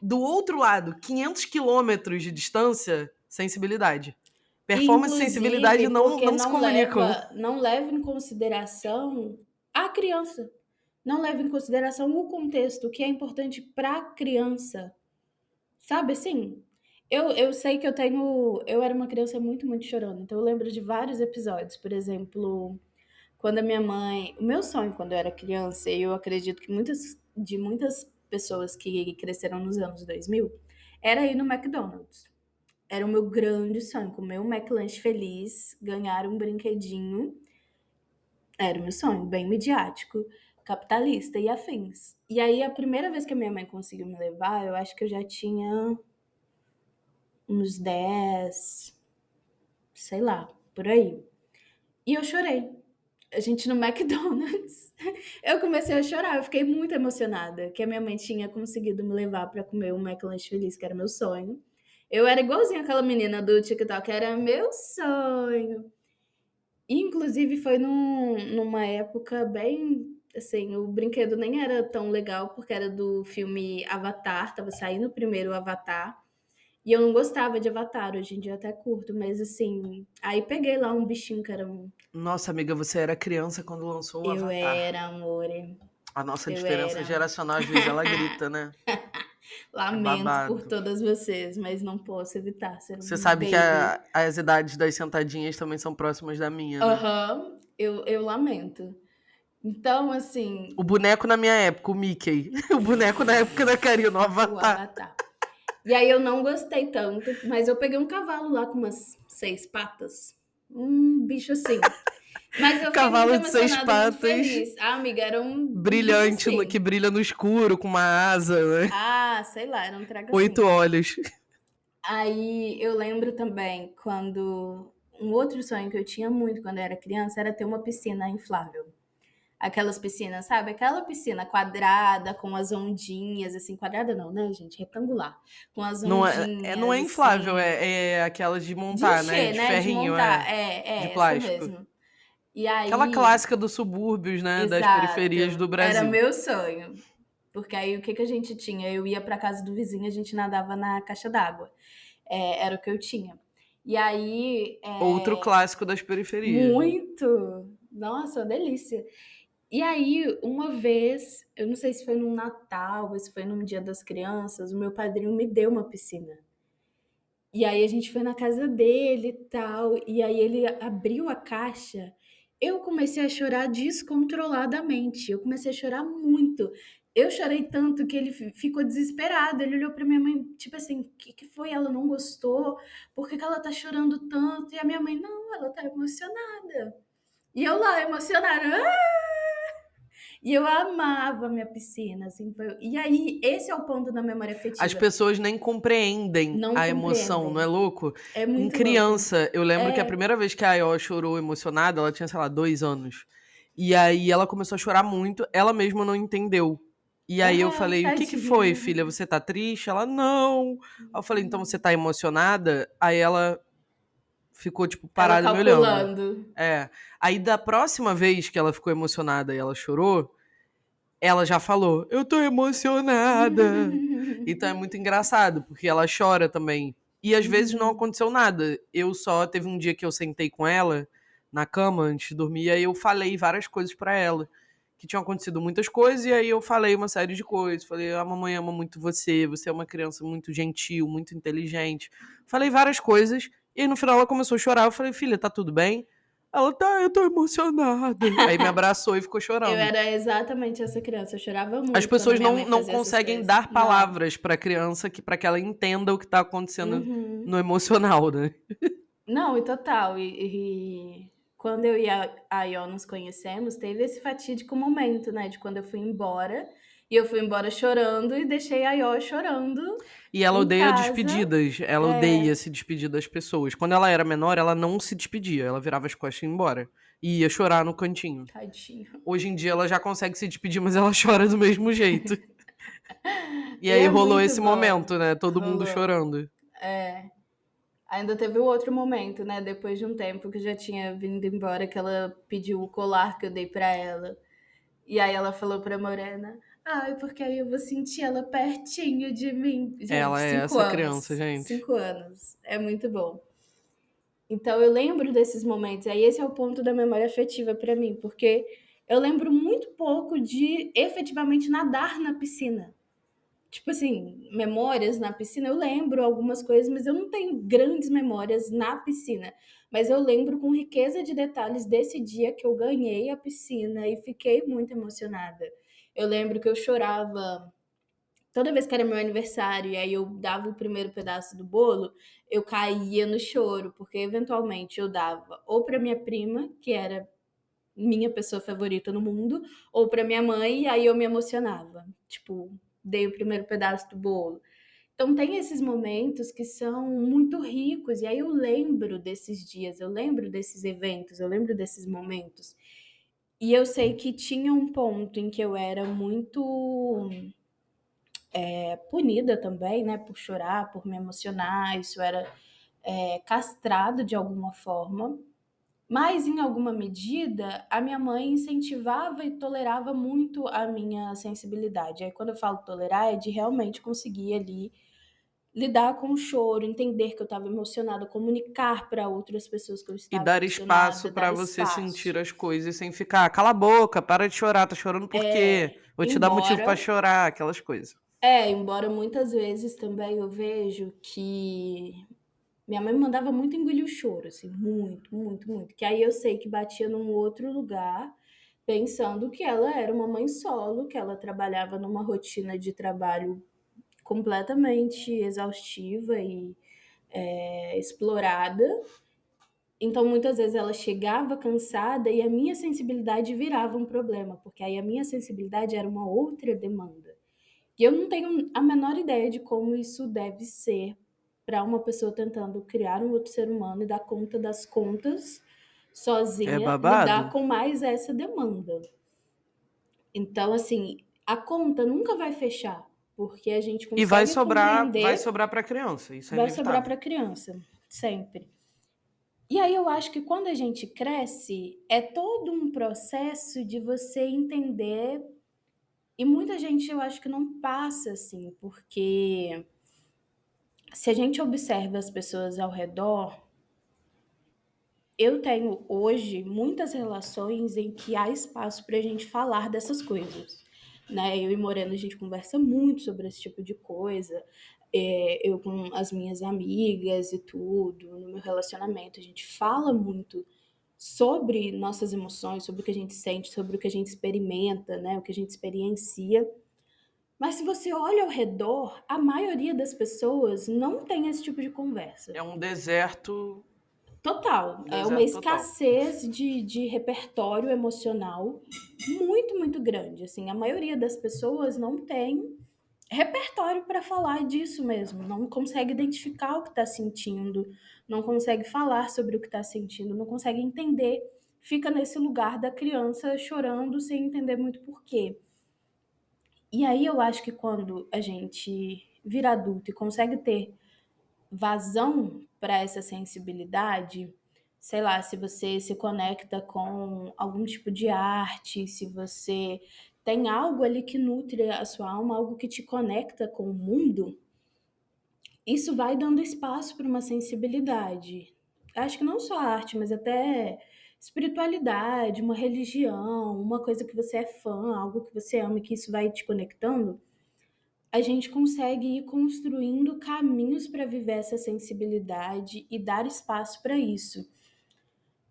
do outro lado, 500 quilômetros de distância, sensibilidade. Performance e sensibilidade não se comunicam. Não leva em consideração a criança. Não leva em consideração o contexto, o que é importante para a criança. Sabe assim? Eu sei que eu era uma criança muito, muito chorona. Então eu lembro de vários episódios. Por exemplo, quando a minha mãe... O meu sonho quando eu era criança, e eu acredito que muitas pessoas que cresceram nos anos 2000, era ir no McDonald's. Era o meu grande sonho, comer um McLanche feliz, ganhar um brinquedinho. Era o meu sonho, bem midiático, capitalista e afins. E aí, a primeira vez que a minha mãe conseguiu me levar, eu acho que eu já tinha uns 10, sei lá, por aí. E eu chorei. A gente no McDonald's. Eu comecei a chorar, eu fiquei muito emocionada que a minha mãe tinha conseguido me levar para comer um McLanche feliz, que era meu sonho. Eu era igualzinha aquela menina do TikTok, era meu sonho. E, inclusive, foi numa época bem Assim, o brinquedo nem era tão legal, porque era do filme Avatar, tava saindo primeiro o Avatar, e eu não gostava de Avatar, hoje em dia eu até curto, mas assim, aí peguei lá um bichinho que era um. Nossa, amiga, você era criança quando lançou o Eu Avatar. era, amore, A nossa eu diferença era. geracional, às vezes, ela grita, né? É Lamento por babado. todas vocês, mas não posso evitar ser Você um sabe que baby. as idades das sentadinhas também são próximas da minha, né? Aham, eu lamento. Então, assim, O boneco na minha época, o Mickey. O boneco na época da Karina, o o Avatar. Avatar. E aí eu não gostei tanto, mas eu peguei um cavalo lá com umas 6 patas. Um bicho assim. Mas eu fiquei muito Cavalo de 6 emocionada, muito patas, feliz. Ah, amiga, era um bicho brilhante, que assim. brilha no escuro, com uma asa, né? Ah, sei lá, era um treco 8 assim. olhos. Aí eu lembro também quando um outro sonho que eu tinha muito quando eu era criança era ter uma piscina inflável. Aquelas piscinas, sabe? Aquela piscina quadrada com as ondinhas, assim, quadrada não, né, gente? Retangular. Com as Não é ondinhas, inflável, assim. é aquelas de De montar, né? encher, De né? De ferrinho, montar. de Essa plástico. mesmo. E Aquela aí, clássica dos subúrbios, né? Das periferias do exato, era Brasil. meu sonho. Porque aí o que que a gente tinha? Eu ia pra casa do vizinho, a gente nadava na caixa d'água. Era o que eu tinha. E aí, Outro clássico das periferias, né? muito! Nossa, uma delícia. E aí, uma vez, eu não sei se foi num Natal ou se foi num Dia das Crianças, o meu padrinho me deu uma piscina. E aí a gente foi na casa dele e tal, e aí ele abriu a caixa. Eu comecei a chorar descontroladamente. Eu comecei a chorar muito. Eu chorei tanto que ele ficou desesperado. Ele olhou pra minha mãe, tipo assim, o que foi? Ela não gostou? Por que que ela tá chorando tanto? E a minha mãe, não, ela tá emocionada. E eu lá, emocionada. E eu amava a minha piscina, assim, e aí esse é o ponto da memória As afetiva. pessoas nem compreendem Não a emoção, não é compreendem. louco? É Em muito louco. criança, eu lembro que a É, primeira vez que a Ayó chorou emocionada, ela tinha, sei lá, 2 anos. E aí ela começou a chorar muito, ela mesma não entendeu. E aí eu falei, o que que foi, tadinha. filha? Você tá triste? Ela, não. Aí eu falei, então você tá emocionada? Aí ela ficou, tipo, Ela parada me olhando. calculando. É. Aí da próxima vez que ela ficou emocionada e ela chorou, ela já falou, eu tô emocionada. Então é muito engraçado, porque ela chora também. E às vezes não aconteceu nada. Eu só teve um dia que eu sentei com ela na cama antes de dormir, e aí eu falei várias coisas pra ela. Que tinham acontecido muitas coisas, e aí eu falei uma série de coisas. Falei, a mamãe ama muito você é uma criança muito gentil, muito inteligente. Falei várias coisas, e aí no final ela começou a chorar. Eu falei, filha, tá tudo bem? Ela, tá, eu tô emocionada. Aí me abraçou e ficou Eu chorando. era exatamente essa criança. Eu chorava As muito quando pessoas minha mãe não fazia essas conseguem coisas. dar Não. palavras pra criança para que ela entenda o que tá acontecendo Uhum. no emocional, né? Não, e total. E quando eu e a Ion nos conhecemos, teve esse fatídico momento, né? De quando eu fui embora. E eu fui embora chorando e deixei a Ion chorando E ela em odeia casa. despedidas, ela É, odeia se despedir das pessoas. Quando ela era menor, ela não se despedia, ela virava as costas e ia embora. E ia chorar no cantinho. tadinho. Hoje em dia ela já consegue se despedir, mas ela chora do mesmo jeito. E E aí é rolou muito esse bom. momento, né? Todo mundo Rolou. chorando. É. Ainda teve o outro momento, né? Depois de um tempo que eu já tinha vindo embora, que ela pediu o colar que eu dei pra ela. E aí ela falou pra Morena: ai, porque aí eu vou sentir ela pertinho de mim. Gente, Ela é 5 essa criança, anos. gente. 5 anos. É muito bom. Então eu lembro desses momentos. Aí esse é o ponto da memória afetiva pra mim, porque eu lembro muito pouco de efetivamente nadar na piscina. Tipo assim, memórias na piscina, eu lembro algumas coisas, mas eu não tenho grandes memórias na piscina. Mas eu lembro com riqueza de detalhes desse dia que eu ganhei a piscina e fiquei muito emocionada. Eu lembro que eu chorava toda vez que era meu aniversário, e aí eu dava o primeiro pedaço do bolo, eu caía no choro, porque eventualmente eu dava ou para minha prima, que era minha pessoa favorita no mundo, ou para minha mãe, e aí eu me emocionava. Tipo, dei o primeiro pedaço do bolo. Então tem esses momentos que são muito ricos, e aí eu lembro desses dias, eu lembro desses eventos, eu lembro desses momentos. E eu sei que tinha um ponto em que eu era muito punida também, né, por chorar, por me emocionar, isso era castrado de alguma forma. Mas, em alguma medida, a minha mãe incentivava e tolerava muito a minha sensibilidade. Aí, quando eu falo tolerar, é de realmente conseguir ali lidar com o choro, entender que eu estava emocionada, comunicar para outras pessoas que eu E estava dar espaço emocionada, pra dar você sentir espaço. as coisas sem ficar: "Cala a boca, para de chorar, tá chorando por quê? Vou te dar motivo pra Embora chorar", aquelas coisas. embora muitas vezes também eu vejo que minha mãe me mandava muito engolir o choro, assim, muito, muito, muito. Que aí eu sei que batia num outro lugar, pensando que ela era uma mãe solo, que ela trabalhava numa rotina de trabalho completamente exaustiva e explorada. Então, muitas vezes ela chegava cansada e a minha sensibilidade virava um problema, porque aí a minha sensibilidade era uma outra demanda. E eu não tenho a menor ideia de como isso deve ser para uma pessoa tentando criar um outro ser humano e dar conta das contas É sozinha, lidar babado. com mais essa demanda. Então, assim, a conta nunca vai fechar, porque a gente E vai consegue sobrar vai compreender, sobrar pra criança, isso é vai sobrar inevitável. para a criança, sempre. E aí eu acho que quando a gente cresce, é todo um processo de você entender, e muita gente eu acho que não passa assim, porque se a gente observa as pessoas ao redor, eu tenho hoje muitas relações em que há espaço para a gente falar dessas coisas, né? Eu e Morena, a gente conversa muito sobre esse tipo de coisa. Eu com as minhas amigas e tudo, no meu relacionamento, a gente fala muito sobre nossas emoções, sobre o que a gente sente, sobre o que a gente experimenta, né? O que a gente experiencia. Mas se você olha ao redor, a maioria das pessoas não tem esse tipo de conversa. É um deserto Total, um é uma deserto total. escassez de repertório emocional muito, muito grande, assim, a maioria das pessoas não tem repertório para falar disso mesmo, não consegue identificar o que está sentindo, não consegue falar sobre o que está sentindo, não consegue entender, fica nesse lugar da criança chorando sem entender muito por quê. E aí eu acho que quando a gente vira adulto e consegue ter vazão para essa sensibilidade, sei lá, se você se conecta com algum tipo de arte, se você tem algo ali que nutre a sua alma, algo que te conecta com o mundo, isso vai dando espaço para uma sensibilidade. Acho que não só a arte, mas até espiritualidade, uma religião, uma coisa que você é fã, algo que você ama e que isso vai te conectando, a gente consegue ir construindo caminhos para viver essa sensibilidade e dar espaço para isso.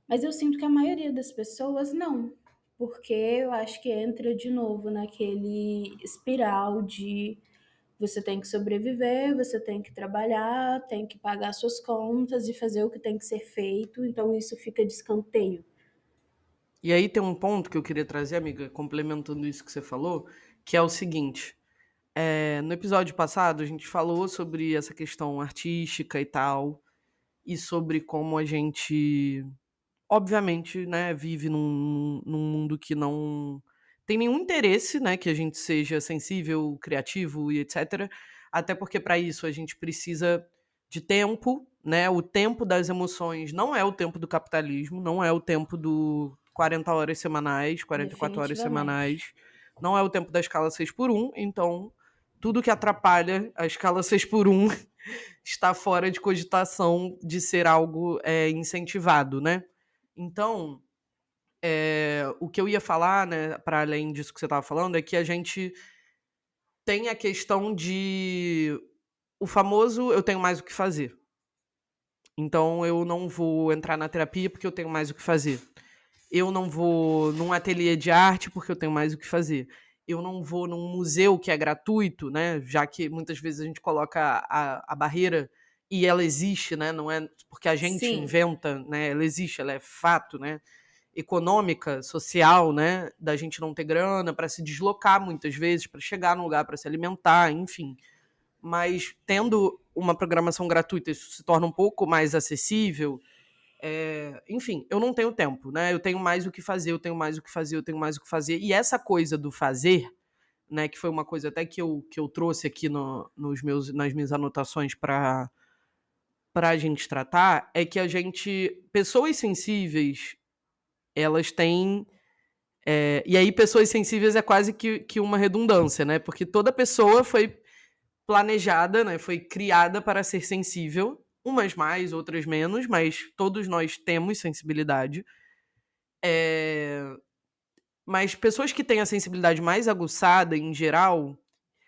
Mas eu sinto que a maioria das pessoas não, porque eu acho que entra de novo naquele espiral de você tem que sobreviver, você tem que trabalhar, tem que pagar suas contas e fazer o que tem que ser feito, então isso fica de escanteio. E aí tem um ponto que eu queria trazer, amiga, complementando isso que você falou, que é o seguinte: no episódio passado a gente falou sobre essa questão artística e tal, e sobre como a gente, obviamente, né, vive num mundo que não tem nenhum interesse, né, que a gente seja sensível, criativo e etc. Até porque para isso a gente precisa de tempo, né? O tempo das emoções não é o tempo do capitalismo, não é o tempo do 40 horas semanais, 44 horas Definitivamente. semanais, não é o tempo da escala 6x1, então tudo que atrapalha a escala 6x1 está fora de cogitação de ser algo incentivado, né? Então, o que eu ia falar, né, para além disso que você estava falando, é que a gente tem a questão de o famoso eu tenho mais o que fazer. Então eu não vou entrar na terapia porque eu tenho mais o que fazer. Eu não vou num ateliê de arte porque eu tenho mais o que fazer. Eu não vou num museu que é gratuito, né? Já que muitas vezes a gente coloca a barreira e ela existe, né? Não é porque a gente Sim, inventa, né? Ela existe, ela é fato, né? Econômica, social, né? Da gente não ter grana para se deslocar muitas vezes, para chegar num lugar para se alimentar, enfim. Mas tendo uma programação gratuita, isso se torna um pouco mais acessível. Enfim, eu não tenho tempo, né? Eu tenho mais o que fazer, eu tenho mais o que fazer, eu tenho mais o que fazer. E essa coisa do fazer, né? Que foi uma coisa até que eu trouxe aqui nas minhas anotações para pra gente tratar é que pessoas sensíveis, elas têm... e aí, pessoas sensíveis é quase que uma redundância, né? Porque toda pessoa foi planejada, né? Foi criada para ser sensível. Umas mais, outras menos, mas todos nós temos sensibilidade. Mas pessoas que têm a sensibilidade mais aguçada, em geral,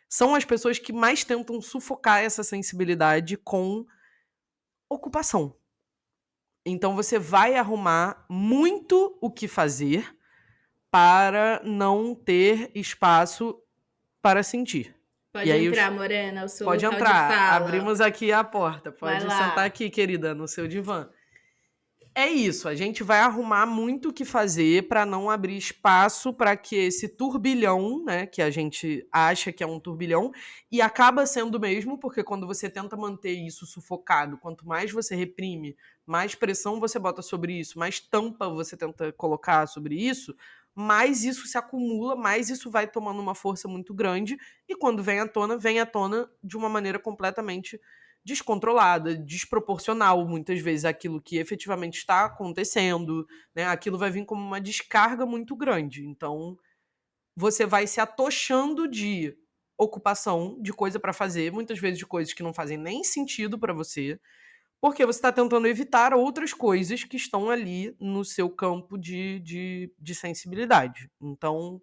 são as pessoas que mais tentam sufocar essa sensibilidade com ocupação. Então você vai arrumar muito o que fazer para não ter espaço para sentir. Pode E aí entrar, Morena, o seu pode local entrar. de fala. Abrimos aqui a porta. Vai Pode lá. sentar aqui, querida, no seu divã. É isso, a gente vai arrumar muito o que fazer para não abrir espaço para que esse turbilhão, né, que a gente acha que é um turbilhão, e acaba sendo mesmo, porque quando você tenta manter isso sufocado, quanto mais você reprime, mais pressão você bota sobre isso, mais tampa você tenta colocar sobre isso, mais isso se acumula, mais isso vai tomando uma força muito grande, e quando vem à tona de uma maneira completamente descontrolada, desproporcional, muitas vezes, àquilo que efetivamente está acontecendo, né? Aquilo vai vir como uma descarga muito grande. Então, você vai se atochando de ocupação, de coisa para fazer, muitas vezes de coisas que não fazem nem sentido para você, porque você está tentando evitar outras coisas que estão ali no seu campo de sensibilidade. Então,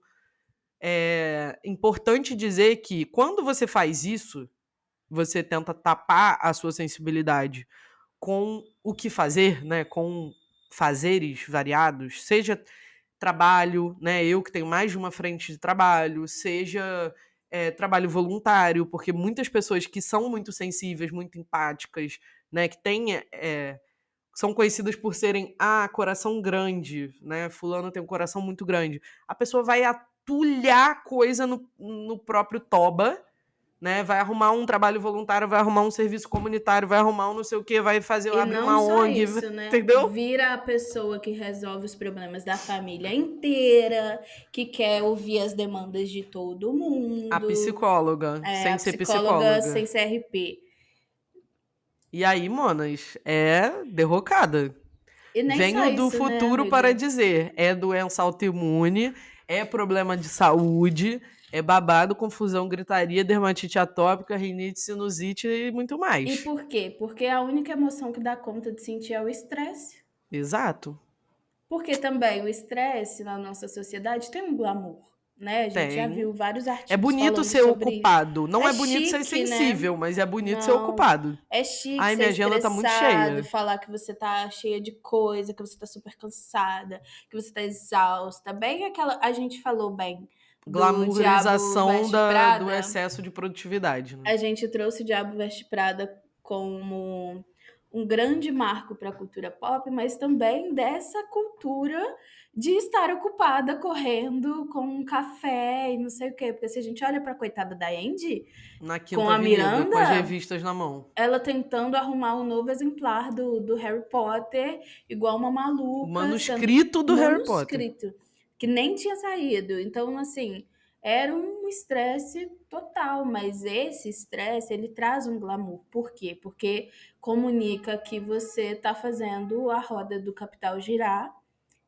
é importante dizer que quando você faz isso, você tenta tapar a sua sensibilidade com o que fazer, né? Com fazeres variados, seja trabalho, né? Eu que tenho mais de uma frente de trabalho, seja trabalho voluntário, porque muitas pessoas que são muito sensíveis, muito empáticas, né? Que têm, são conhecidas por serem coração grande, né? Fulano tem um coração muito grande. A pessoa vai atulhar coisa no próprio toba, né? Vai arrumar um trabalho voluntário, vai arrumar um serviço comunitário, vai arrumar um não sei o que, vai fazer abrir uma ONG, isso, né? entendeu? Vira a pessoa que resolve os problemas da família inteira, que quer ouvir as demandas de todo mundo. A psicóloga, sem a ser psicóloga psicóloga. sem CRP. E aí, monas, é derrocada. E nem Venho só do isso, futuro né, para amiga? dizer, é doença autoimune, é problema de saúde, é babado, confusão, gritaria, dermatite atópica, rinite, sinusite e muito mais. E por quê? Porque a única emoção que dá conta de sentir é o estresse. Exato. Porque também o estresse na nossa sociedade tem um glamour, né? A gente já Tem. viu vários artigos É bonito falando ser sobre ocupado. Não é bonito ser chique, sensível, né? mas é bonito ser Não, ocupado. é chique Ai, ser minha agenda tá muito estressado, cheia. falar que você tá cheia de coisa, que você tá super cansada, que você tá exausta. Bem aquela... A gente falou bem do Diabo Glamourização Veste do Prada. excesso de produtividade. Né? A gente trouxe o Diabo Veste Prada como um grande marco para a cultura pop, mas também dessa cultura de estar ocupada correndo com um café e não sei o quê. Porque se a gente olha para a coitada da Andy, Na Quinta com a Avenida, Miranda, com as revistas na mão. ela tentando arrumar um novo exemplar do Harry Potter, igual uma maluca. O manuscrito do Harry Potter. Manuscrito, que nem tinha saído. Então, assim, era um estresse total, mas esse estresse, ele traz um glamour. Por quê? Porque comunica que você está fazendo a roda do capital girar,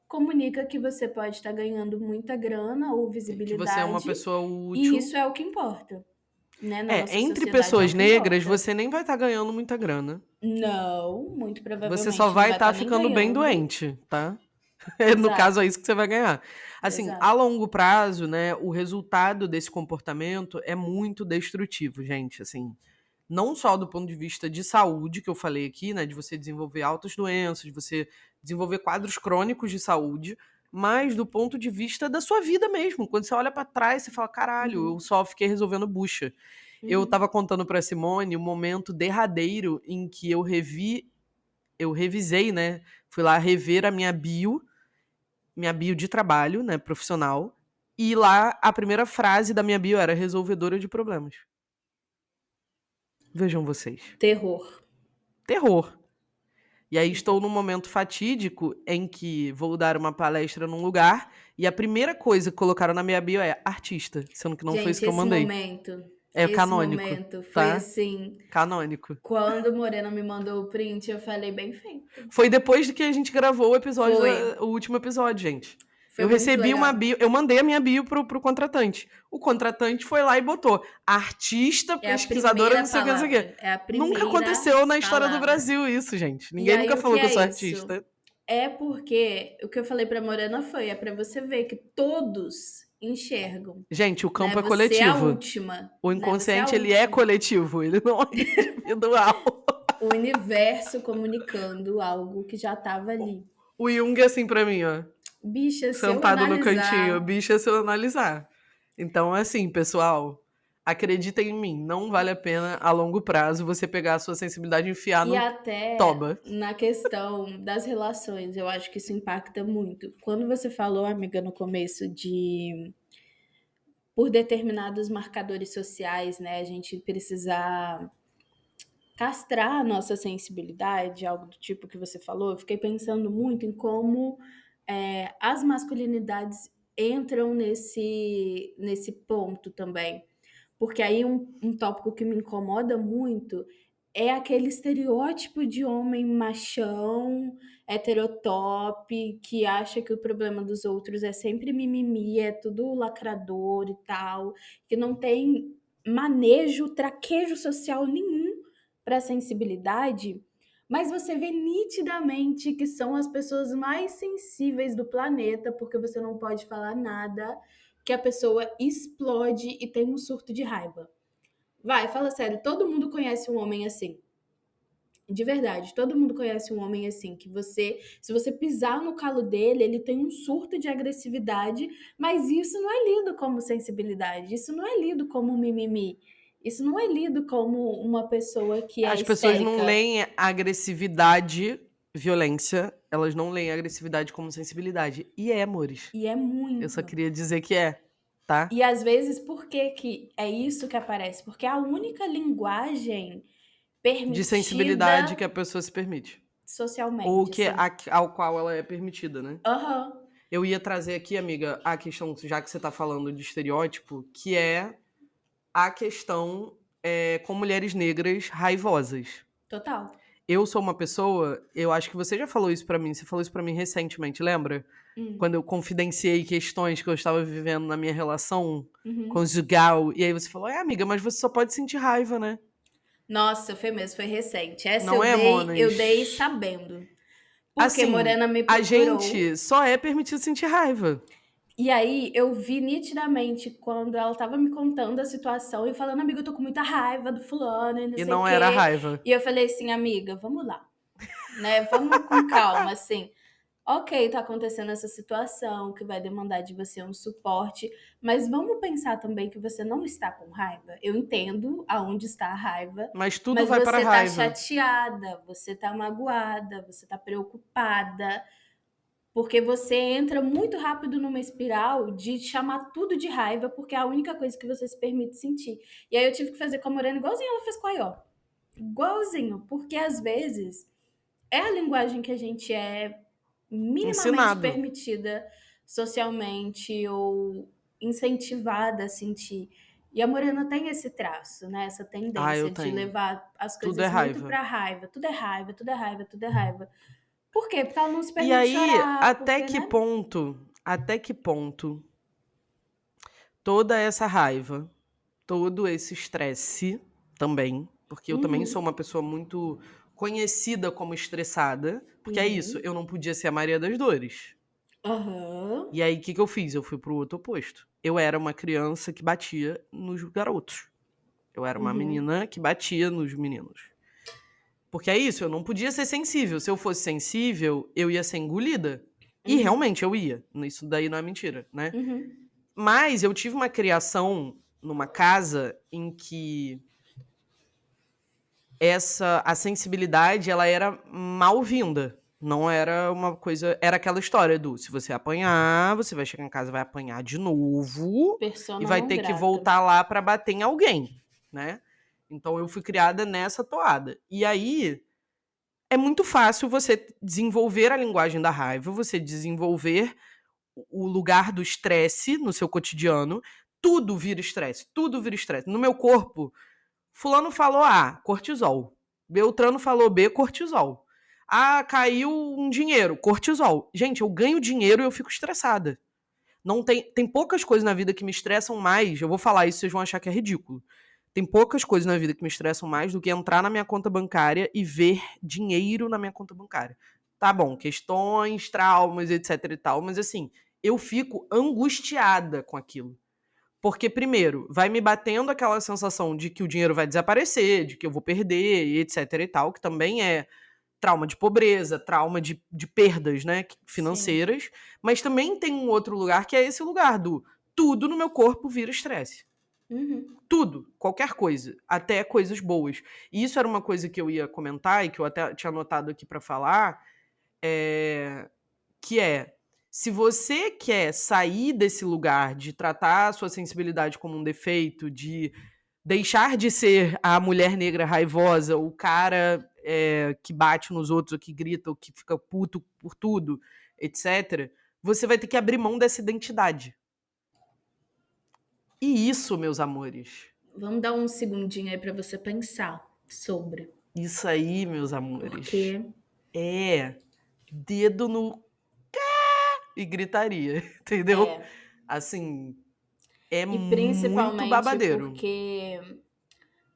comunica que você pode estar ganhando muita grana ou visibilidade. Que você é uma pessoa útil. E isso é o que importa. Né? Na nossa Entre sociedade pessoas é o que negras, importa. você nem vai estar ganhando muita grana. Não, muito provavelmente Você só vai não estar nem ficando bem ganhando. doente, tá? No Exato. caso, é isso que você vai ganhar. Assim, Exato. a longo prazo, né, o resultado desse comportamento é muito destrutivo, gente. Assim, não só do ponto de vista de saúde, que eu falei aqui, né, de você desenvolver altas doenças, de você desenvolver quadros crônicos de saúde, mas do ponto de vista da sua vida mesmo. Quando você olha pra trás, você fala, caralho, eu só fiquei resolvendo bucha. Eu tava contando pra Simone o momento derradeiro em que eu revisei, né, fui lá rever a minha bio de trabalho, né, profissional, e lá a primeira frase da minha bio era resolvedora de problemas. Vejam vocês. Terror. E aí estou num momento fatídico em que vou dar uma palestra num lugar e a primeira coisa que colocaram na minha bio é artista, sendo que não foi isso que eu mandei. Esse momento É Esse canônico, momento foi tá? assim, Canônico. quando Morena me mandou o print, eu falei, bem feito. Foi depois de que a gente gravou o episódio, Foi. o último episódio, gente. Foi Eu muito recebi uma legal. bio, eu mandei a minha bio pro contratante. O contratante foi lá e botou artista, É a pesquisadora, primeira não sei o que, não sei o palavra. quê. É a primeira Nunca aconteceu na história do palavra. Brasil isso, gente. E Ninguém aí, nunca o falou que que eu sou é isso? artista. É porque o que eu falei pra Morena foi, é pra você ver que todos enxergam. Gente, o campo Né? é Você é a coletivo. última. O né? Você é a inconsciente, ele é última. coletivo, ele não é individual. O universo comunicando algo que já tava ali. O Jung é assim pra mim, ó. Bicha, se eu Sentado no analisar... cantinho. Bicha, se eu analisar. Então, assim, pessoal, acreditem em mim. Não vale a pena, a longo prazo, você pegar a sua sensibilidade e enfiar E no até toba. na questão das relações, eu acho que isso impacta muito. Quando você falou, amiga, no começo de... Por determinados marcadores sociais, né? A gente precisar castrar a nossa sensibilidade, algo do tipo que você falou. Eu fiquei pensando muito em como as masculinidades entram nesse ponto também. Porque aí um tópico que me incomoda muito é aquele estereótipo de homem machão, heterotop, que acha que o problema dos outros é sempre mimimi, é tudo lacrador e tal, que não tem manejo, traquejo social nenhum para sensibilidade, mas você vê nitidamente que são as pessoas mais sensíveis do planeta, porque você não pode falar nada, que a pessoa explode e tem um surto de raiva. Vai, fala sério, todo mundo conhece um homem assim. De verdade, todo mundo conhece um homem assim, que se você pisar no calo dele, ele tem um surto de agressividade, mas isso não é lido como sensibilidade, isso não é lido como mimimi, isso não é lido como uma pessoa que é As pessoas histérica. não leem agressividade, violência, elas não leem agressividade como sensibilidade. E é, amores. E é muito. Eu só queria dizer que é, tá? E às vezes, por que é isso que aparece? Porque a única linguagem permitida De sensibilidade que a pessoa se permite. socialmente. Ou que assim. ao qual ela é permitida, né? Aham. Eu ia trazer aqui, amiga, a questão, já que você tá falando de estereótipo, que é a questão com mulheres negras raivosas. Total. Eu sou uma pessoa, eu acho que você já falou isso pra mim, você falou isso pra mim recentemente, lembra? Quando eu confidenciei questões que eu estava vivendo na minha relação conjugal, e aí você falou, amiga, mas você só pode sentir raiva, né? Nossa, foi mesmo, foi recente. Essa Não é, Monas? eu dei sabendo. Porque Assim, Morena me a procurou. gente só é permitido sentir raiva. E aí eu vi nitidamente quando ela tava me contando a situação e falando, amiga, eu tô com muita raiva do fulano e não sei o quê. E não era raiva. E eu falei assim, amiga, vamos lá. Né? Vamos com calma, assim. Ok, tá acontecendo essa situação que vai demandar de você um suporte, mas vamos pensar também que você não está com raiva. Eu entendo aonde está a raiva, Mas tudo mas vai você para a tá raiva. chateada, você tá magoada, você tá preocupada, porque você entra muito rápido numa espiral de chamar tudo de raiva, porque é a única coisa que você se permite sentir. E aí eu tive que fazer com a Morena igualzinho ela fez com a Ió. Igualzinho, porque às vezes é a linguagem que a gente é minimamente Ensinado. permitida socialmente ou incentivada a sentir. E a Morena tem esse traço, né? Essa tendência de tenho. levar as Tudo coisas é muito raiva. pra raiva. Tudo é raiva, tudo é raiva, tudo é raiva. Por quê? Porque ela não se permite E aí, chorar. até porque, que né? ponto toda essa raiva, todo esse estresse também, porque eu também sou uma pessoa muito conhecida como estressada, porque é isso, eu não podia ser a Maria das Dores. Aham. E aí, o que eu fiz? Eu fui pro outro oposto. Eu era uma criança que batia nos garotos. Eu era uma menina que batia nos meninos. Porque é isso, eu não podia ser sensível. Se eu fosse sensível, eu ia ser engolida. E realmente eu ia. Isso daí não é mentira, né? Mas eu tive uma criação numa casa em que a sensibilidade, ela era mal-vinda. Não era uma coisa... Era aquela história do, se você apanhar, você vai chegar em casa e vai apanhar de novo. Persona E vai não ter que grata. voltar lá pra bater em alguém, né? Então eu fui criada nessa toada. E aí, é muito fácil você desenvolver a linguagem da raiva, você desenvolver o lugar do estresse no seu cotidiano, tudo vira estresse. Tudo vira estresse. No meu corpo, fulano falou A, cortisol. Beltrano falou B, cortisol. Ah, caiu um dinheiro, cortisol. Gente, eu ganho dinheiro e eu fico estressada. Não tem poucas coisas na vida que me estressam mais. Eu vou falar isso, vocês vão achar que é ridículo. Tem poucas coisas na vida que me estressam mais do que entrar na minha conta bancária e ver dinheiro na minha conta bancária. Tá bom, questões, traumas, etc e tal, mas assim, eu fico angustiada com aquilo. Porque, primeiro, vai me batendo aquela sensação de que o dinheiro vai desaparecer, de que eu vou perder, e etc e tal, que também é trauma de pobreza, trauma de perdas, né, financeiras. Sim. Mas também tem um outro lugar que é esse lugar do tudo no meu corpo vira estresse. Uhum. Tudo, qualquer coisa, até coisas boas. E isso era uma coisa que eu ia comentar e que eu até tinha anotado aqui para falar, que é, se você quer sair desse lugar de tratar a sua sensibilidade como um defeito, de deixar de ser a mulher negra raivosa, o cara que bate nos outros, ou que grita, ou que fica puto por tudo, etc., você vai ter que abrir mão dessa identidade. E isso, meus amores. Vamos dar um segundinho aí pra você pensar sobre. Isso aí, meus amores. Porque é dedo no e gritaria, entendeu? Assim, é muito babadeiro. Porque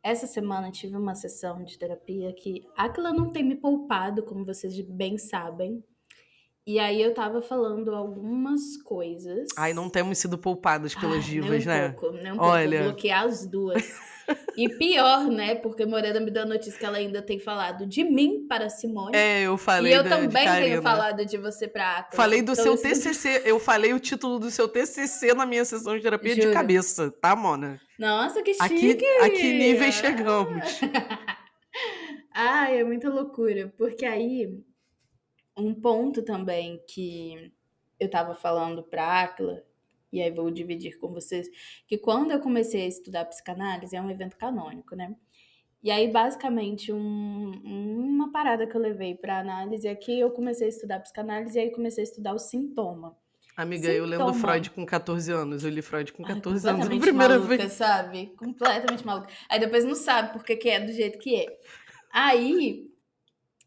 essa semana tive uma sessão de terapia que aquilo não tem me poupado, como vocês bem sabem. E aí eu tava falando algumas coisas. Ai, não temos sido poupadas pelas divas, nem um pouco, Olha... Vou bloquear as duas. E pior, né? Porque Morena me deu a notícia que ela ainda tem falado de mim para a Simone. Eu falei. E eu também tenho falado de você pra Acla. Falei do seu TCC. Eu falei o título do seu TCC na minha sessão de terapia. Juro. De cabeça, tá, Mona? Nossa, que chique! Aqui nível chegamos. Ai, é muita loucura. Porque aí, um ponto também que eu tava falando pra Acla, e aí vou dividir com vocês, que quando eu comecei a estudar psicanálise, é um evento canônico, né? E aí, basicamente, uma parada que eu levei pra análise é que eu comecei a estudar psicanálise e aí comecei a estudar o sintoma. Amiga, eu lendo Freud com 14 anos. Eu li Freud com 14 anos na primeira vez. Sabe? Completamente maluca. Aí depois não sabe por que é do jeito que é. Aí...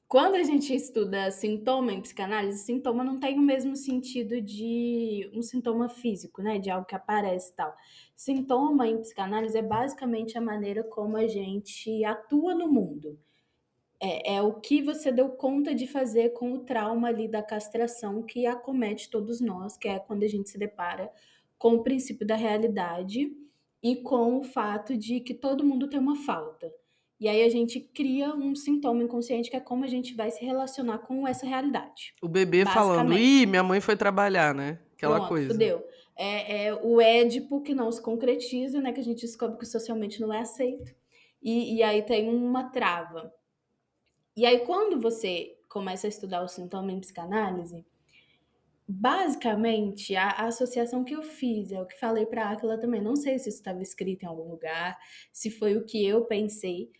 Quando a gente estuda sintoma em psicanálise, sintoma não tem o mesmo sentido de um sintoma físico, né? De algo que aparece e tal. Sintoma em psicanálise é basicamente a maneira como a gente atua no mundo. É o que você deu conta de fazer com o trauma ali da castração que acomete todos nós, que é quando a gente se depara com o princípio da realidade e com o fato de que todo mundo tem uma falta. E aí a gente cria um sintoma inconsciente que é como a gente vai se relacionar com essa realidade. O bebê falando, minha mãe foi trabalhar, né? Aquela coisa. Fudeu. É o Édipo que não se concretiza, né? Que a gente descobre que socialmente não é aceito. E aí tem uma trava. E aí quando você começa a estudar o sintoma em psicanálise, basicamente, a associação que eu fiz, é o que falei pra Acla também, não sei se isso estava escrito em algum lugar, se foi o que eu pensei,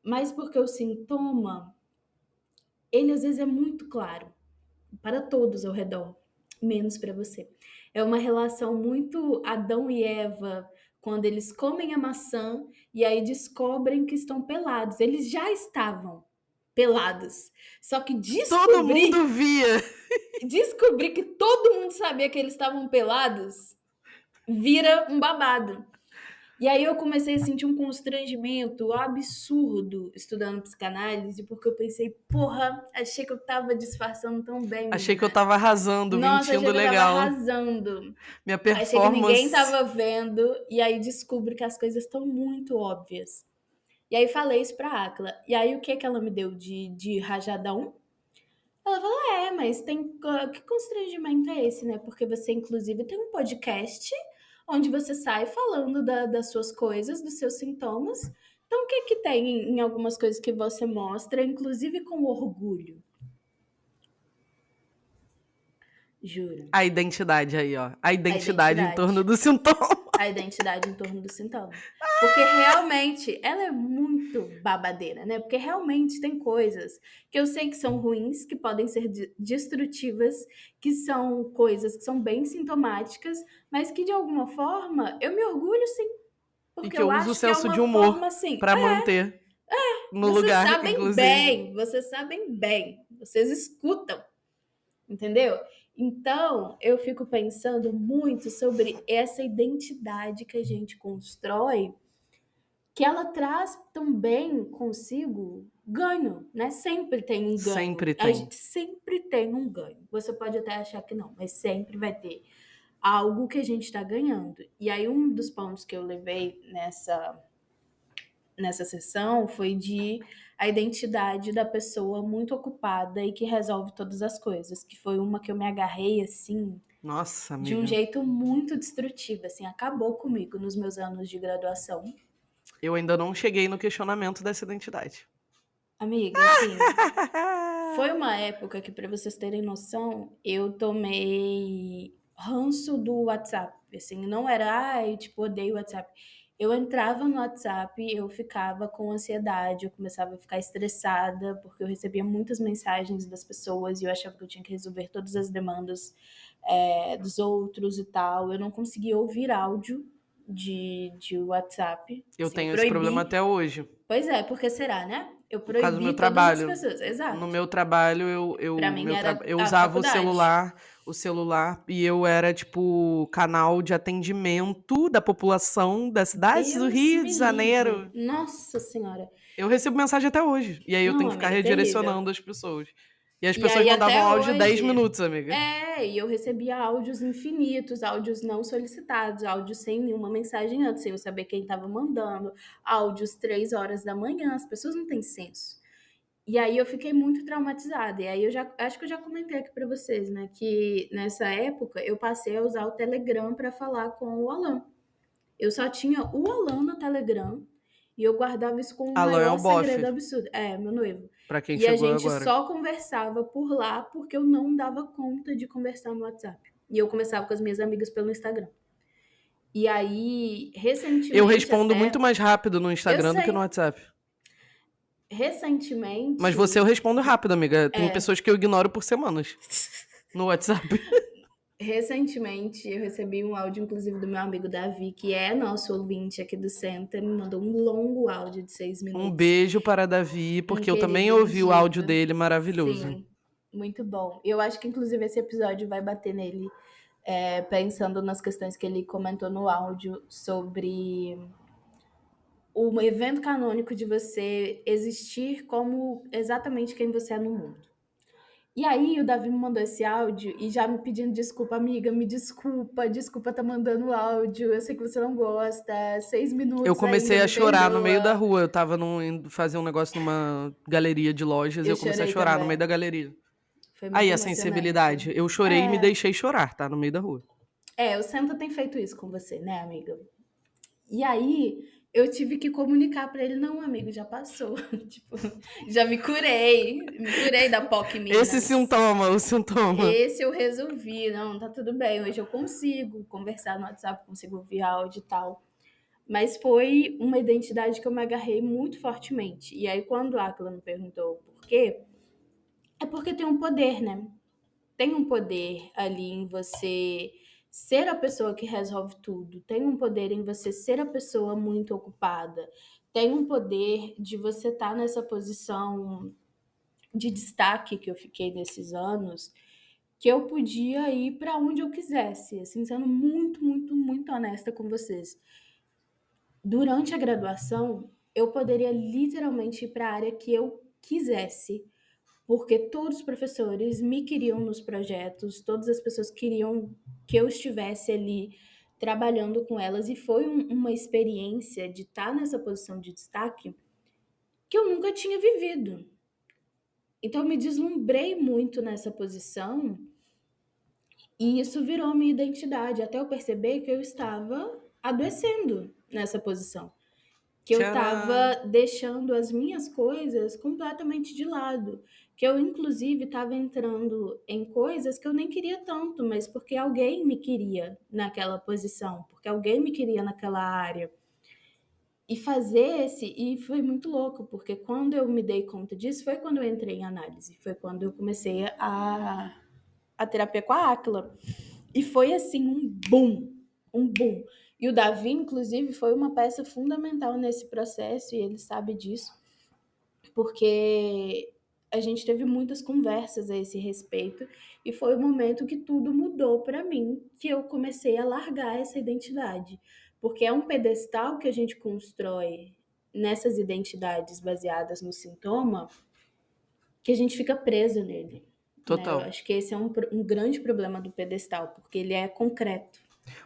mas porque o sintoma, ele às vezes é muito claro para todos ao redor, menos para você. É uma relação muito Adão e Eva, quando eles comem a maçã e aí descobrem que estão pelados. Eles já estavam pelados, só que todo mundo via. Descobrir que todo mundo sabia que eles estavam pelados vira um babado. E aí eu comecei a sentir um constrangimento absurdo estudando psicanálise, porque eu pensei, porra, achei que eu tava disfarçando tão bem. Achei que eu tava arrasando, mentindo legal. Achei que eu tava arrasando. Minha performance... Achei que ninguém tava vendo, e aí descubro que as coisas estão muito óbvias. E aí falei isso pra Acla. E aí o que ela me deu de rajadão? Ela falou, mas que constrangimento é esse, né? Porque você, inclusive, tem um podcast onde você sai falando das suas coisas, dos seus sintomas. Então, o que tem em algumas coisas que você mostra, inclusive com orgulho? Juro. A identidade aí, ó. A identidade em torno do sintoma. a identidade em torno do Sintama. Porque realmente ela é muito babadeira, né? Porque realmente tem coisas que eu sei que são ruins, que podem ser destrutivas, que são coisas que são bem sintomáticas, mas que de alguma forma eu me orgulho sim. Porque E que eu uso o acho que é senso uma de humor forma assim. pra manter no Vocês lugar, sabem inclusive. bem, vocês escutam, entendeu? Então, eu fico pensando muito sobre essa identidade que a gente constrói, que ela traz também consigo ganho, né? Sempre tem um ganho. Sempre A tem. gente sempre tem um ganho. Você pode até achar que não, mas sempre vai ter algo que a gente está ganhando. E aí, um dos pontos que eu levei nessa sessão foi de a identidade da pessoa muito ocupada e que resolve todas as coisas, que foi uma que eu me agarrei assim Nossa, de um amiga. jeito muito destrutivo, assim, acabou comigo nos meus anos de graduação. Eu ainda não cheguei no questionamento dessa identidade. Amiga, assim, foi uma época que, para vocês terem noção, eu tomei ranço do WhatsApp. Assim, não era, ai, tipo, odeio o WhatsApp. Eu entrava no WhatsApp, eu ficava com ansiedade, eu começava a ficar estressada, porque eu recebia muitas mensagens das pessoas e eu achava que eu tinha que resolver todas as demandas dos outros e tal. Eu não conseguia ouvir áudio de WhatsApp. Eu Assim, eu tenho esse problema proibi. até hoje, Pois é, porque será, né? Eu por causa do meu proibi todas as trabalho. pessoas, No exato. meu trabalho, Pra mim era eu a usava faculdade. o celular, e eu era, tipo, canal de atendimento da população das cidades do Deus Rio de me livre. Janeiro. Nossa Senhora. Eu recebo mensagem até hoje, e aí eu Não, tenho que ficar amiga, terrível. redirecionando as pessoas. E as E pessoas aí mandavam até áudio de 10 hoje, minutos, amiga. e eu recebia áudios infinitos, áudios não solicitados, áudios sem nenhuma mensagem antes, sem eu saber quem estava mandando, áudios 3 horas da manhã, as pessoas não têm senso. E aí eu fiquei muito traumatizada. E aí acho que eu já comentei aqui para vocês, né, que nessa época eu passei a usar o Telegram para falar com o Alan. Eu só tinha o Alan no Telegram e eu guardava isso com o Alan é o maior bofe, segredo absurdo. É, meu noivo. pra quem E a chegou gente agora. só conversava por lá porque eu não dava conta de conversar no WhatsApp. E eu conversava com as minhas amigas pelo Instagram. E aí, recentemente Eu respondo até... muito mais rápido no Eu Instagram do que no sei. WhatsApp. Recentemente... Mas você eu respondo rápido, amiga. Tem pessoas que eu ignoro por semanas no WhatsApp. Recentemente eu recebi um áudio, inclusive, do meu amigo Davi, que é nosso ouvinte aqui do Center, me mandou um longo áudio de 6 minutos. Um beijo para Davi, Um porque eu também querido, ouvi o diva. áudio dele maravilhoso. Sim, muito bom. Eu acho que, inclusive, esse episódio vai bater nele, pensando nas questões que ele comentou no áudio sobre o evento canônico de você existir como exatamente quem você é no mundo. E aí o Davi me mandou esse áudio e já me pedindo desculpa, amiga, me desculpa tá mandando áudio, eu sei que você não gosta, 6 Eu minutos comecei ainda, a me chorar no meio da perdoa. rua. Eu tava indo fazer um negócio numa galeria de lojas e Eu eu comecei a chorei chorar no meio também, da galeria. foi Aí muito a emocionante. sensibilidade. Eu chorei e me deixei chorar, tá? No meio da rua. O Senta tem feito isso com você, né, amiga? E aí eu tive que comunicar pra ele, não, amigo, já passou. Tipo, já me curei da POC Esse Minas. sintoma, o sintoma. Esse eu resolvi, não, tá tudo bem, hoje eu consigo conversar no WhatsApp, consigo ouvir áudio e tal. Mas foi uma identidade que eu me agarrei muito fortemente. E aí, quando a Aquila me perguntou por quê, é porque tem um poder, né? Tem um poder ali em você ser a pessoa que resolve tudo. Tem um poder em você ser a pessoa muito ocupada. Tem um poder de você estar nessa posição de destaque que eu fiquei nesses anos, que eu podia ir para onde eu quisesse, assim, sendo muito, muito, muito honesta com vocês. Durante a graduação, eu poderia literalmente ir para a área que eu quisesse, porque todos os professores me queriam nos projetos, todas as pessoas queriam que eu estivesse ali trabalhando com elas, e foi uma experiência de estar nessa posição de destaque que eu nunca tinha vivido. Então eu me deslumbrei muito nessa posição e isso virou minha identidade, até eu perceber que eu estava adoecendo nessa posição. que eu Tcharam! tava deixando as minhas coisas completamente de lado. Que eu, inclusive, estava entrando em coisas que eu nem queria tanto, mas porque alguém me queria naquela posição, porque alguém me queria naquela área. E foi muito louco, porque quando eu me dei conta disso, foi quando eu entrei em análise, foi quando eu comecei a terapia com a Áquila. E foi assim, um boom. E o Davi, inclusive, foi uma peça fundamental nesse processo, e ele sabe disso, porque a gente teve muitas conversas a esse respeito, e foi o momento que tudo mudou para mim, que eu comecei a largar essa identidade. Porque é um pedestal que a gente constrói nessas identidades baseadas no sintoma, que a gente fica preso nele. Né? Eu Total. acho que esse é um grande problema do pedestal, porque ele é concreto.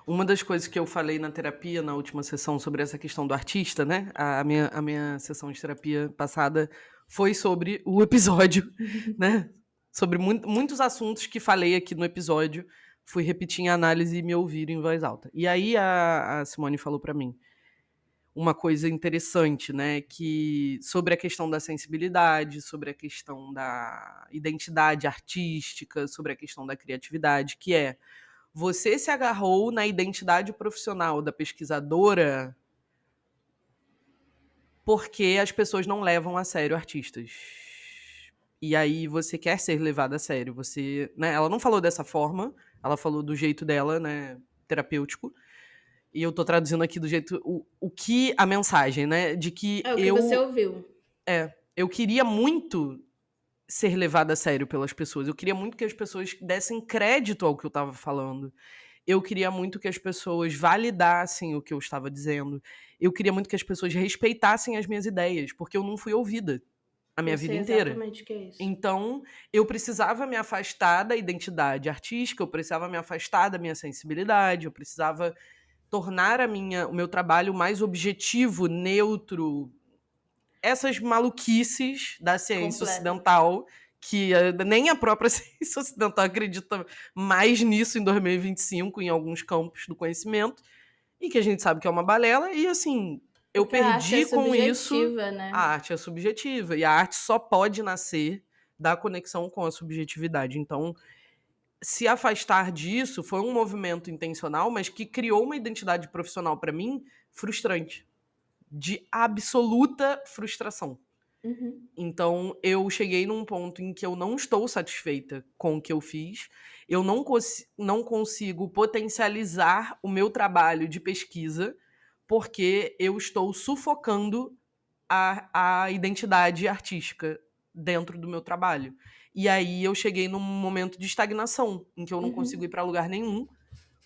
Uma das coisas que eu falei na terapia, na última sessão, sobre essa questão do artista, né? A minha sessão de terapia passada foi sobre o episódio, né? Sobre muitos assuntos que falei aqui no episódio, fui repetir em análise e me ouviram em voz alta. E aí a Simone falou para mim uma coisa interessante, né? Que sobre a questão da sensibilidade, sobre a questão da identidade artística, sobre a questão da criatividade, que é: você se agarrou na identidade profissional da pesquisadora porque as pessoas não levam a sério artistas. E aí você quer ser levada a sério. Você, né? Ela não falou dessa forma, ela falou do jeito dela, né? Terapêutico. E eu tô traduzindo aqui do jeito. O que a mensagem, né? De que É o que você ouviu. eu queria muito ser levada a sério pelas pessoas. Eu queria muito que as pessoas dessem crédito ao que eu estava falando. Eu queria muito que as pessoas validassem o que eu estava dizendo. Eu queria muito que as pessoas respeitassem as minhas ideias, porque eu não fui ouvida a minha vida inteira. Exatamente o que é isso. Então, eu precisava me afastar da identidade artística, eu precisava me afastar da minha sensibilidade, eu precisava tornar o meu trabalho mais objetivo, neutro. Essas maluquices da ciência ocidental, que nem a própria ciência ocidental acredita mais nisso em 2025, em alguns campos do conhecimento, e que a gente sabe que é uma balela, e assim, eu Porque a arte é perdi com isso. subjetiva, né? A arte é subjetiva, e a arte só pode nascer da conexão com a subjetividade. Então, se afastar disso foi um movimento intencional, mas que criou uma identidade profissional para mim frustrante, de absoluta frustração. Uhum. Então, eu cheguei num ponto em que eu não estou satisfeita com o que eu fiz. Eu não consigo potencializar o meu trabalho de pesquisa porque eu estou sufocando a identidade artística dentro do meu trabalho. E aí eu cheguei num momento de estagnação, em que eu não consigo ir para lugar nenhum,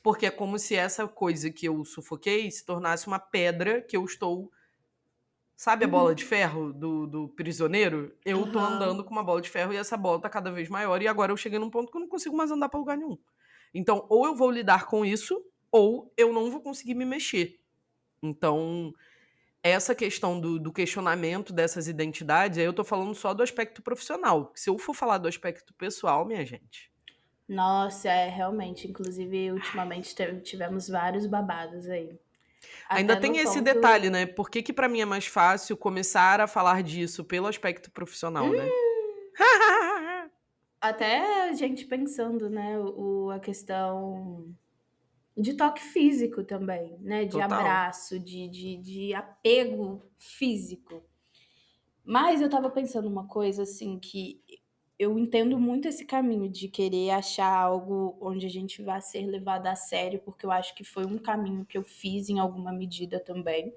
porque é como se essa coisa que eu sufoquei se tornasse uma pedra que eu estou... Sabe a bola de ferro do prisioneiro? Eu tô andando com uma bola de ferro e essa bola tá cada vez maior, e agora eu cheguei num ponto que eu não consigo mais andar pra lugar nenhum. Então, ou eu vou lidar com isso, ou eu não vou conseguir me mexer. Então, essa questão do questionamento dessas identidades, aí eu tô falando só do aspecto profissional. Se eu for falar do aspecto pessoal, minha gente... Nossa, realmente. Inclusive, ultimamente tivemos vários babados aí. Ainda Até tem no esse ponto- detalhe, né? Por que pra mim é mais fácil começar a falar disso pelo aspecto profissional, né? Até a gente pensando, né? A questão de toque físico também, né? De Total. abraço, de apego físico. Mas eu tava pensando uma coisa assim, que eu entendo muito esse caminho de querer achar algo onde a gente vá ser levado a sério, porque eu acho que foi um caminho que eu fiz em alguma medida também.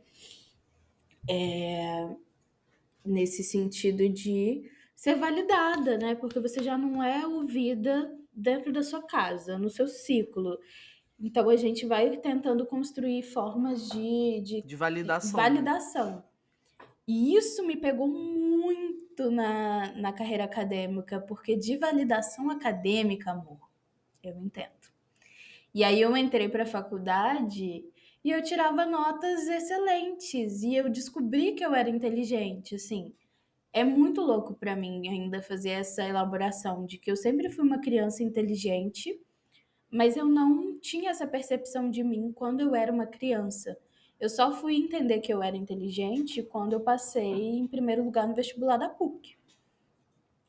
Nesse sentido de ser validada, né? Porque você já não é ouvida dentro da sua casa, no seu ciclo. Então a gente vai tentando construir formas de De validação. validação. E isso me pegou muito na carreira acadêmica, porque de validação acadêmica, amor, eu entendo. E aí eu entrei para a faculdade e eu tirava notas excelentes, e eu descobri que eu era inteligente, assim. É muito louco para mim ainda fazer essa elaboração de que eu sempre fui uma criança inteligente, mas eu não tinha essa percepção de mim quando eu era uma criança. Eu só fui entender que eu era inteligente quando eu passei em primeiro lugar no vestibular da PUC.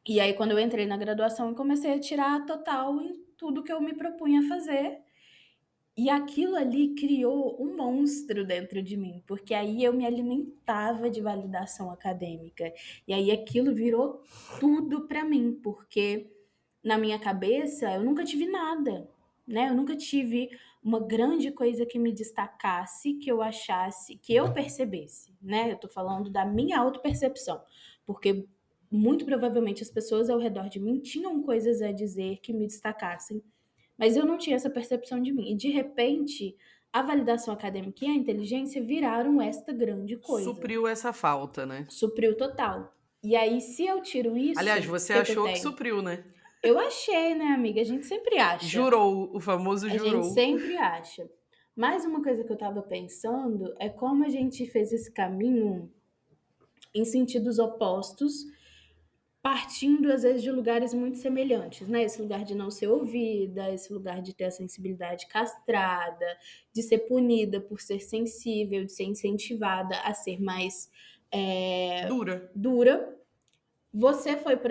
E aí, quando eu entrei na graduação, eu comecei a tirar total em tudo que eu me propunha a fazer. E aquilo ali criou um monstro dentro de mim, porque aí eu me alimentava de validação acadêmica. E aí aquilo virou tudo para mim, porque na minha cabeça eu nunca tive nada, né? Eu nunca tive uma grande coisa que me destacasse, que eu achasse, que eu percebesse, né? Eu tô falando da minha autopercepção, porque muito provavelmente as pessoas ao redor de mim tinham coisas a dizer que me destacassem, mas eu não tinha essa percepção de mim. E de repente, a validação acadêmica e a inteligência viraram esta grande coisa. Supriu essa falta, né? Supriu total. E aí, se eu tiro isso. Aliás, você que achou eu que tenho? supriu, né? Eu achei, né, amiga? A gente sempre acha. Jurou, o famoso A jurou. gente sempre acha. Mas uma coisa que eu tava pensando é como a gente fez esse caminho em sentidos opostos, partindo às vezes de lugares muito semelhantes, né? Esse lugar de não ser ouvida, esse lugar de ter a sensibilidade castrada, de ser punida por ser sensível, de ser incentivada a ser mais Dura. Você foi por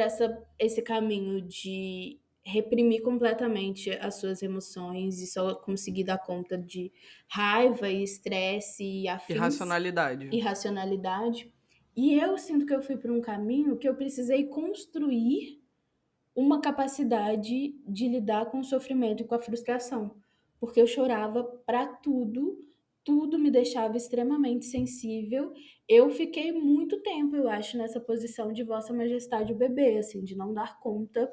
esse caminho de reprimir completamente as suas emoções e só conseguir dar conta de raiva e estresse e afins. Irracionalidade. E eu sinto que eu fui por um caminho que eu precisei construir uma capacidade de lidar com o sofrimento e com a frustração. Porque eu chorava pra tudo me deixava extremamente sensível. Eu fiquei muito tempo, eu acho, nessa posição de Vossa Majestade o bebê, assim, de não dar conta,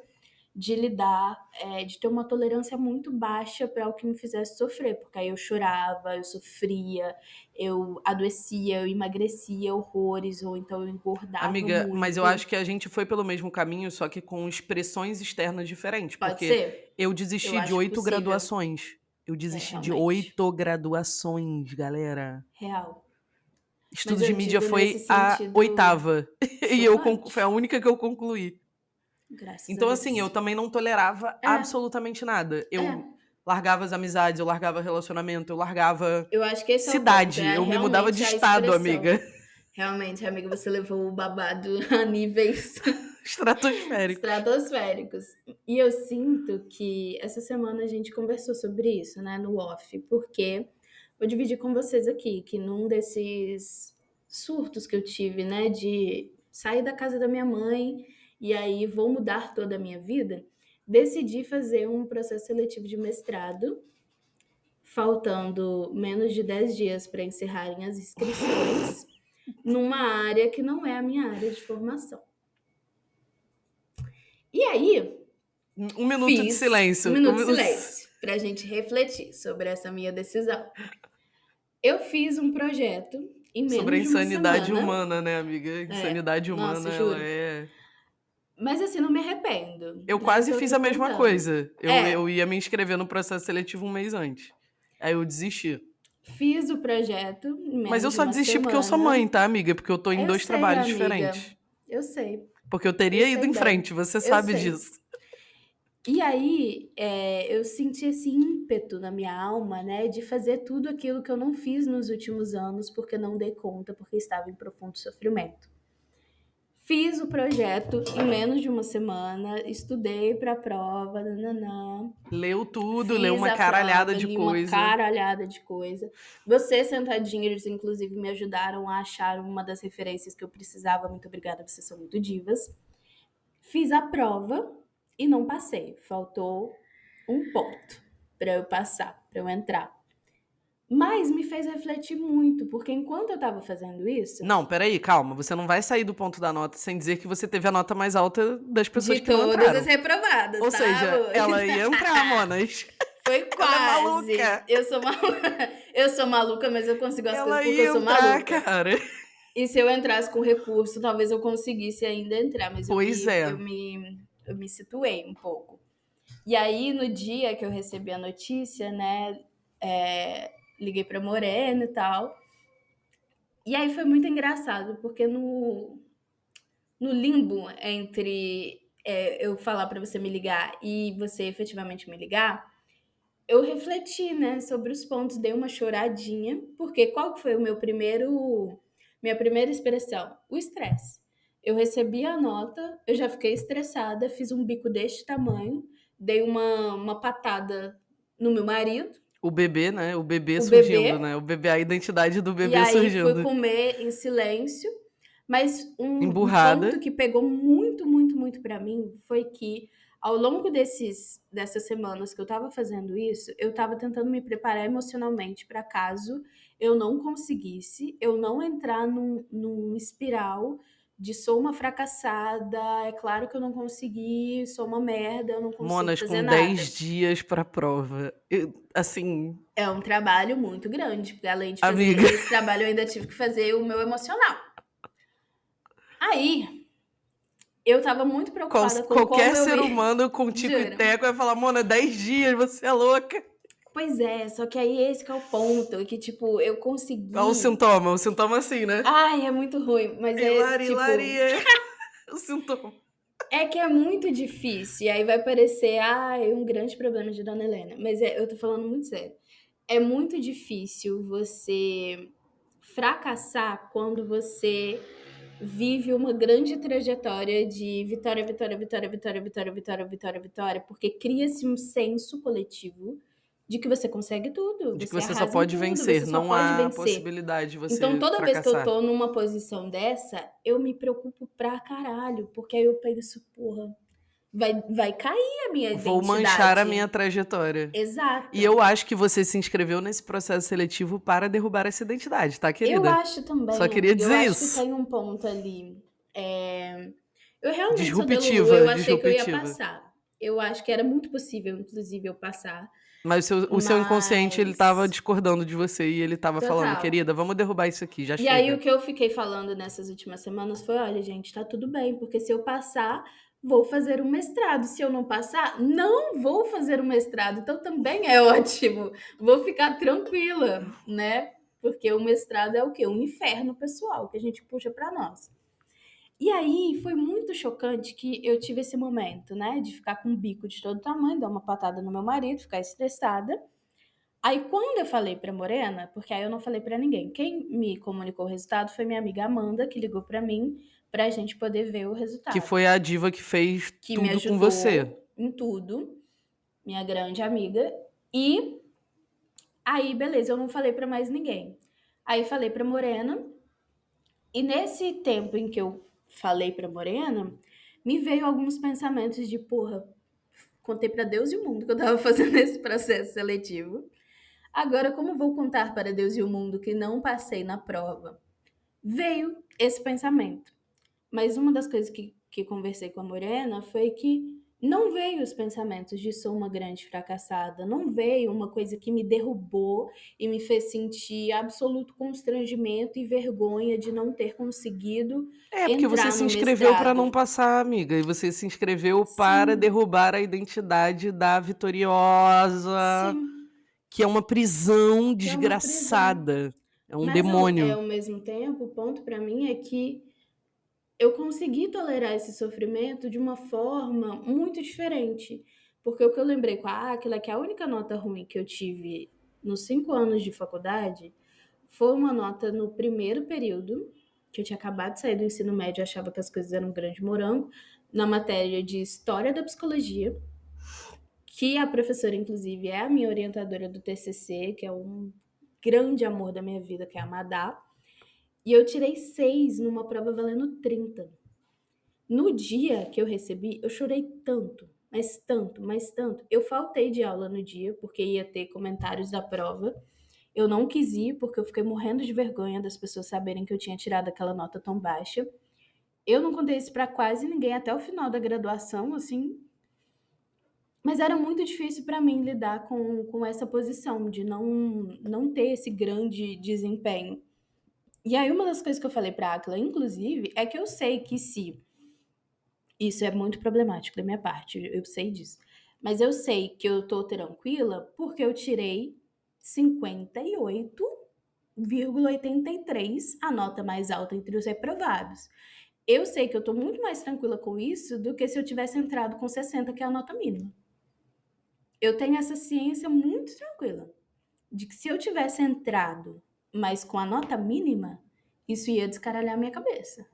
de lidar, de ter uma tolerância muito baixa para o que me fizesse sofrer, porque aí eu chorava, eu sofria, eu adoecia, eu emagrecia horrores, ou então eu engordava Amiga, muito. mas eu acho que a gente foi pelo mesmo caminho, só que com expressões externas diferentes. Pode porque ser? eu desisti Eu de acho 8 possível. graduações. Eu desisti de realmente. 8 graduações, galera. Real. Estudo Mas eu de mídia digo foi nesse a sentido 8ª. E chocante. foi a única que eu concluí. Graças Então, a Deus. assim, eu também não tolerava absolutamente nada. Eu largava as amizades, eu largava relacionamento, eu largava Eu acho que esse cidade. é o ponto, eu me mudava de realmente a estado, expressão. amiga. Realmente, amiga, você levou o babado a níveis estratosféricos. E eu sinto que essa semana a gente conversou sobre isso, né, no off, porque vou dividir com vocês aqui que num desses surtos que eu tive, né, de sair da casa da minha mãe e aí vou mudar toda a minha vida, decidi fazer um processo seletivo de mestrado, faltando menos de 10 dias para encerrarem as inscrições, numa área que não é a minha área de formação. E aí, Um minuto de silêncio. Um minuto de silêncio pra gente refletir sobre essa minha decisão. Eu fiz um projeto em menos sobre a de uma insanidade semana. humana, né, amiga? Insanidade humana, nossa, juro. ela é... Mas assim, não me arrependo. Eu né? quase Tô fiz a mesma contando. coisa. Eu ia me inscrever no processo seletivo um mês antes. Aí eu desisti. Fiz o projeto em menos Mas eu de só uma desisti porque eu sou semana. mãe, tá, amiga? Porque eu tô em Eu 2 sei, trabalhos amiga. diferentes. Eu sei. Porque eu teria ido sei em bem. frente, você Eu sabe sei. disso. E aí, eu senti esse ímpeto na minha alma, né, de fazer tudo aquilo que eu não fiz nos últimos anos, porque não dei conta, porque estava em profundo sofrimento. Fiz o projeto em menos de uma semana, estudei para a prova, nananã. Leu tudo, Fiz leu uma a caralhada prova, de li coisa. uma caralhada de coisa. Vocês, sentadinhos, inclusive, me ajudaram a achar uma das referências que eu precisava. Muito obrigada, vocês são muito divas. Fiz a prova e não passei. Faltou um ponto para eu passar, para eu entrar. Mas me fez refletir muito, porque enquanto eu estava fazendo isso... Não, peraí, calma. Você não vai sair do ponto da nota sem dizer que você teve a nota mais alta das pessoas que não entraram. De todas as reprovadas, Ou tá? seja, ela ia entrar, Monas. Foi quase. Ela é maluca. Eu sou maluca. Eu sou maluca, mas eu consigo as Ela coisas porque ia eu sou entrar, maluca. cara. E se eu entrasse com recurso, talvez eu conseguisse ainda entrar, mas eu me situei um pouco. E aí, no dia que eu recebi a notícia, né, liguei pra Morena e tal. E aí foi muito engraçado, porque no limbo entre eu falar pra você me ligar e você efetivamente me ligar, eu refleti, né, sobre os pontos, dei uma choradinha, porque qual que foi minha primeira expressão? O estresse. Eu recebi a nota, eu já fiquei estressada, fiz um bico deste tamanho, dei uma patada no meu marido, O bebê, né? O bebê o surgindo, bebê, né? O bebê, a identidade do e bebê aí fui surgindo. comer em silêncio. Mas um ponto Emburrada. que pegou muito, muito, muito pra mim foi que ao longo dessas semanas que eu tava fazendo isso, eu tava tentando me preparar emocionalmente para caso eu não conseguisse, eu não entrar num espiral de sou uma fracassada, é claro que eu não consegui, sou uma merda, eu não consigo Monas fazer com nada. 10 dias pra prova. Assim, É um trabalho muito grande, porque além de fazer amiga, esse trabalho, eu ainda tive que fazer o meu emocional. Aí, eu tava muito preocupada com qualquer como eu ser ia. humano com tico e Juro. teco vai falar, Mona, 10 dias, você é louca. Pois é, só que aí esse que é o ponto, que tipo, eu Olha consegui. o sintoma assim, né? Ai, é muito ruim, mas é Hilari, tipo, hilari, o sintoma. é que é muito difícil. E aí vai parecer, um grande problema de Dona Helena. Mas eu tô falando muito sério. É muito difícil você fracassar quando você vive uma grande trajetória de vitória, vitória, vitória, vitória, vitória, vitória, vitória, vitória, porque cria-se um senso coletivo de que você consegue tudo, De que você você só arrasa em pode tudo, vencer, você só não pode há vencer. possibilidade de Então, você toda vez que eu fracassar. tô numa posição dessa, eu me preocupo pra caralho, porque aí eu penso, porra, vai cair a minha Vou manchar a minha identidade. trajetória. E Exato. eu acho que você se inscreveu nesse processo seletivo para derrubar essa identidade, tá, Eu querida? acho Só também, queria amiga, eu dizer acho que isso. tem um ponto ali. Eu realmente sou da Lulu, Disruptiva, eu achei que eu ia disruptiva. passar. Eu acho que era muito possível, inclusive, eu passar. Mas o seu inconsciente, ele tava Mas. discordando de você e ele tava falando, Total. querida, vamos derrubar isso aqui, já E aí o chega. que eu fiquei falando nessas últimas semanas foi: olha, gente, tá tudo bem, porque se eu passar, vou fazer um mestrado. Se eu não passar, não vou fazer um mestrado. Então também é ótimo. Vou ficar tranquila, né? Porque o mestrado é o quê? Um inferno pessoal que a gente puxa pra nós. E aí foi muito chocante que eu tive esse momento, né? De ficar com um bico de todo tamanho, dar uma patada no meu marido, ficar estressada. Aí quando eu falei pra Morena, porque aí eu não falei pra ninguém, quem me comunicou o resultado foi minha amiga Amanda, que ligou pra mim pra gente poder ver o Que resultado, foi a diva que fez que me tudo com você. ajudou em tudo, minha grande amiga. E aí, beleza, eu não falei pra mais ninguém. Aí falei pra Morena, e nesse tempo em que eu falei pra Morena, me veio alguns pensamentos de, porra, contei pra Deus e o mundo que eu tava fazendo esse processo seletivo. Agora, como vou contar para Deus e o mundo que não passei na prova? Veio esse pensamento. Mas uma das coisas que conversei com a Morena foi que não veio os pensamentos de sou uma grande fracassada, não veio uma coisa que me derrubou e me fez sentir absoluto constrangimento e vergonha de não ter conseguido É, porque você entrar se no inscreveu para não mestrado. passar, amiga. E você se inscreveu para Sim, derrubar a identidade da vitoriosa, sim, que é uma prisão que é uma prisão. desgraçada. É um Mas demônio. ao mesmo tempo, o ponto para mim é que eu consegui tolerar esse sofrimento de uma forma muito diferente. Porque o que eu lembrei com a Áquila é que a única nota ruim que eu tive nos 5 anos de faculdade foi uma nota no primeiro período, que eu tinha acabado de sair do ensino médio e achava que as coisas eram um grande morango, na matéria de História da Psicologia, que a professora, inclusive, é a minha orientadora do TCC, que é um grande amor da minha vida, que é a Madá. E eu tirei 6 numa prova valendo 30. No dia que eu recebi, eu chorei tanto, mas tanto, mas tanto. Eu faltei de aula no dia, porque ia ter comentários da prova. Eu não quis ir, porque eu fiquei morrendo de vergonha das pessoas saberem que eu tinha tirado aquela nota tão baixa. Eu não contei isso pra quase ninguém até o final da graduação, assim. Mas era muito difícil pra mim lidar com essa posição de não ter esse grande desempenho. E aí, uma das coisas que eu falei pra Akla, inclusive, é que eu sei que se isso é muito problemático da minha parte, eu sei disso. Mas eu sei que eu tô tranquila porque eu tirei 58,83, a nota mais alta entre os reprovados. Eu sei que eu tô muito mais tranquila com isso do que se eu tivesse entrado com 60, que é a nota mínima. eu tenho essa ciência muito tranquila de que se eu tivesse entrado, mas com a nota mínima, isso ia descaralhar a minha cabeça.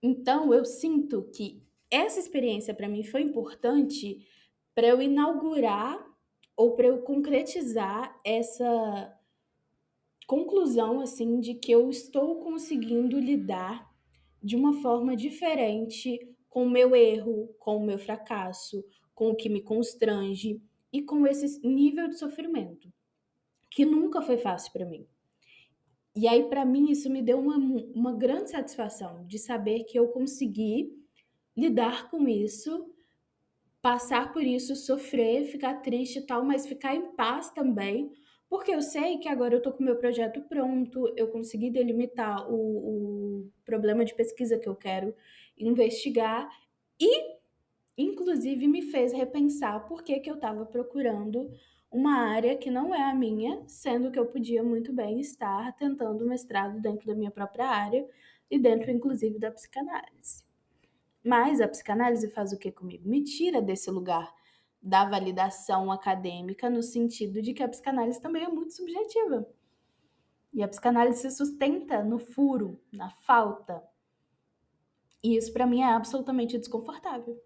Então, eu sinto que essa experiência para mim foi importante para eu inaugurar ou para eu concretizar essa conclusão, assim, de que eu estou conseguindo lidar de uma forma diferente com o meu erro, com o meu fracasso, com o que me constrange e com esse nível de sofrimento, que nunca foi fácil para mim. E aí, para mim, isso me deu uma grande satisfação de saber que eu consegui lidar com isso, passar por isso, sofrer, ficar triste e tal, mas ficar em paz também, porque eu sei que agora eu tô com o meu projeto pronto, eu consegui delimitar o problema de pesquisa que eu quero investigar e, inclusive, me fez repensar por que que eu estava procurando uma área que não é a minha, sendo que eu podia muito bem estar tentando um mestrado dentro da minha própria área e dentro, inclusive, da psicanálise. Mas a psicanálise faz o que comigo? Me tira desse lugar da validação acadêmica, no sentido de que a psicanálise também é muito subjetiva. E a psicanálise se sustenta no furo, na falta. E isso para mim é absolutamente desconfortável.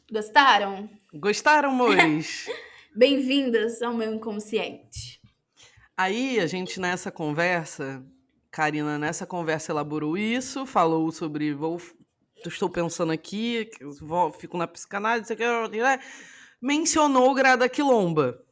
Gostaram? Gostaram, amores? Bem-vindas ao meu inconsciente. Aí a gente Karina nessa conversa elaborou isso, falou sobre estou pensando aqui, fico na psicanálise, mencionou o Grada Quilomba.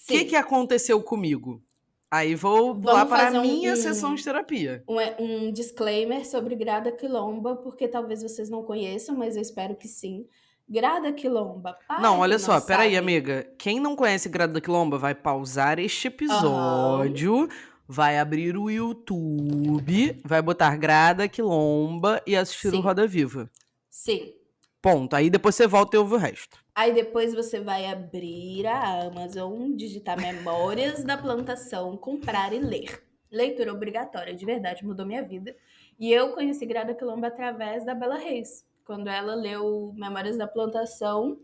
O que aconteceu comigo? Aí vou lá para a minha sessão de terapia. Um disclaimer sobre Grada Quilomba, porque talvez vocês não conheçam, mas eu espero que sim. Grada Quilomba. Não, olha só, peraí, amiga. Quem não conhece Grada Quilomba vai pausar este episódio, vai abrir o YouTube, vai botar Grada Quilomba e assistir o Roda Viva. Sim. Ponto. Aí depois você volta e ouve o resto. Aí depois você vai abrir a Amazon, digitar Memórias da Plantação, comprar e ler. Leitura obrigatória, de verdade, mudou minha vida. E eu conheci Grada Quilomba através da Bela Reis, quando ela leu Memórias da Plantação,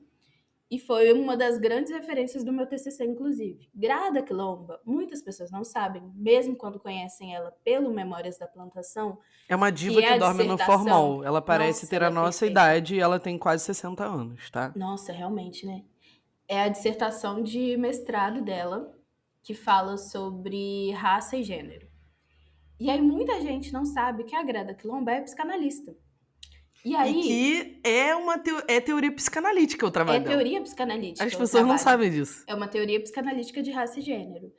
e foi uma das grandes referências do meu TCC, inclusive. Grada Quilomba, muitas pessoas não sabem, mesmo quando conhecem ela pelo Memórias da Plantação. É uma diva que dorme no formol. Ela parece ter a nossa idade e ela tem quase 60 anos, tá? Nossa, realmente, né? É a dissertação de mestrado dela, que fala sobre raça e gênero. E aí muita gente não sabe que a Grada Quilomba é psicanalista. E que é teoria psicanalítica o trabalho dela. É teoria psicanalítica. As pessoas não sabem disso. É uma teoria psicanalítica de raça e gênero.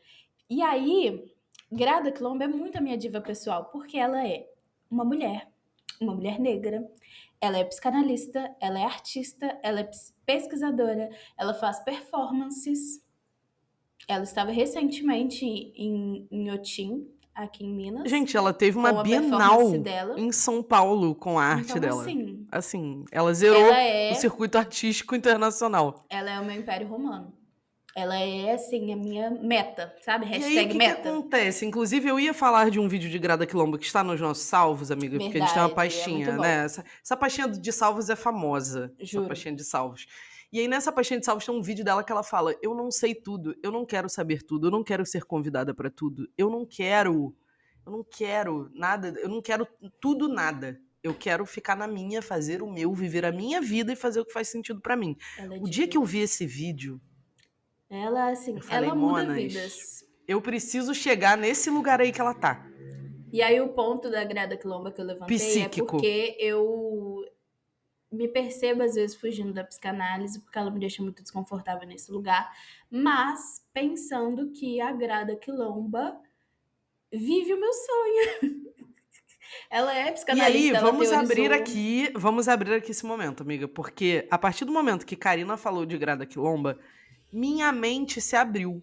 E aí, Grada Quilomba é muito a minha diva pessoal, porque ela é uma mulher negra, ela é psicanalista, ela é artista, ela é pesquisadora, ela faz performances. Ela estava recentemente em Otim, aqui em Minas. Gente, ela teve uma Bienal em São Paulo com a arte dela. Assim, ela zerou o circuito artístico internacional. Ela é o meu império romano. Ela é, assim, a minha meta, sabe? Hashtag meta. E aí, o que acontece? Inclusive, eu ia falar de um vídeo de Grada Quilomba que está nos nossos salvos, amiga, verdade, porque a gente tem uma pastinha, né? Essa pastinha de salvos é famosa. Juro. Essa pastinha de salvos. E aí, nessa pastinha de salvos, tem um vídeo dela que ela fala: eu não sei tudo, eu não quero saber tudo, eu não quero ser convidada para tudo, eu não quero nada, eu não quero tudo, nada. Eu quero ficar na minha, fazer o meu, viver a minha vida e fazer o que faz sentido para mim. O dia que eu vi esse vídeo, ela, assim, falei, ela muda vidas. Eu preciso chegar nesse lugar aí que ela tá. E aí o ponto da Grada Quilomba que eu levantei é porque eu me percebo às vezes fugindo da psicanálise, porque ela me deixa muito desconfortável nesse lugar, mas pensando que a Grada Quilomba vive o meu sonho. Ela é psicanalista. E aí, vamos abrir aqui esse momento, amiga, porque a partir do momento que Karina falou de Grada Quilomba, minha mente se abriu.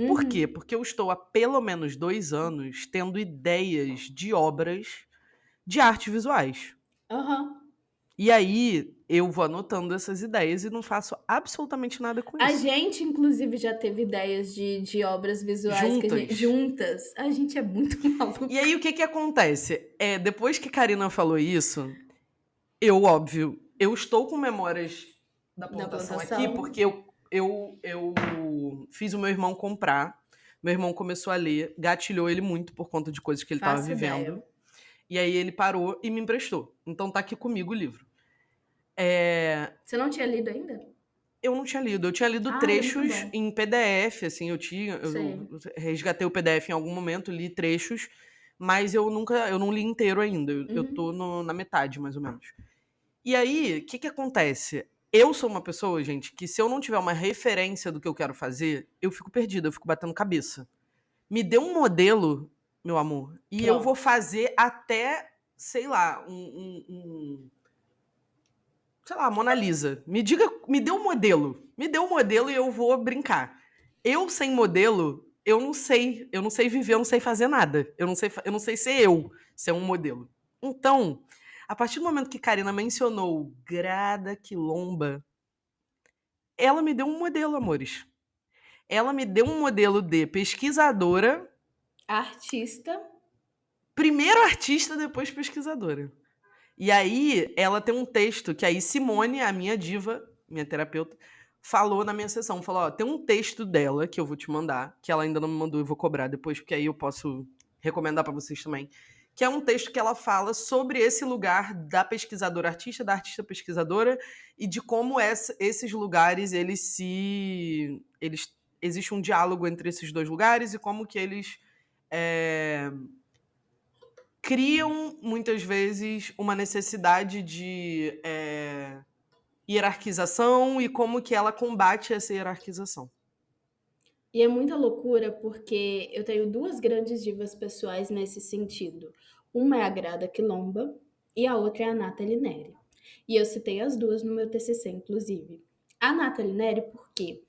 Por quê? Porque eu estou há pelo menos 2 anos tendo ideias de obras de artes visuais. E aí, eu vou anotando essas ideias e não faço absolutamente nada com isso. A gente, inclusive, já teve ideias de obras visuais juntas. A gente é muito maluca. E aí, o que acontece? Depois que Karina falou isso, eu estou com Memórias da plantação aqui, plantação. porque eu fiz o meu irmão comprar. Meu irmão começou a ler, gatilhou ele muito por conta de coisas que ele estava Faço vivendo. ideia. E aí ele parou e me emprestou. Então tá aqui comigo o livro. Você não tinha lido ainda? Eu não tinha lido. Eu tinha lido Ah, trechos é muito bom. em PDF, assim, eu Sei. resgatei o PDF em algum momento, li trechos, mas eu não li inteiro ainda. Eu Uhum. tô na metade, mais ou menos. E aí, o que acontece? Eu sou uma pessoa, gente, que se eu não tiver uma referência do que eu quero fazer, eu fico perdida, eu fico batendo cabeça. Me dê um modelo, meu amor, e eu vou Pronto. fazer até, sei lá, sei lá, Mona Lisa. Me dê um modelo. Me dê um modelo e eu vou brincar. Eu sem modelo, eu não sei viver, eu não sei fazer nada. Eu não sei ser um modelo. Então, a partir do momento que Karina mencionou Grada Quilomba, ela me deu um modelo, amores. Ela me deu um modelo de pesquisadora, Artista. primeiro artista, depois pesquisadora. E aí, ela tem um texto que aí Simone, a minha diva, minha terapeuta, falou na minha sessão. Falou, ó, tem um texto dela que eu vou te mandar, que ela ainda não me mandou, eu vou cobrar depois, porque aí eu posso recomendar para vocês também. Que é um texto que ela fala sobre esse lugar da pesquisadora artista, da artista pesquisadora, e de como esses lugares, existe um diálogo entre esses dois lugares e como que eles criam, muitas vezes, uma necessidade de hierarquização e como que ela combate essa hierarquização. E é muita loucura porque eu tenho duas grandes divas pessoais nesse sentido. Uma é a Grada Quilomba e a outra é a Nathalie Neri. E eu citei as duas no meu TCC, inclusive. A Nathalie Neri, por quê?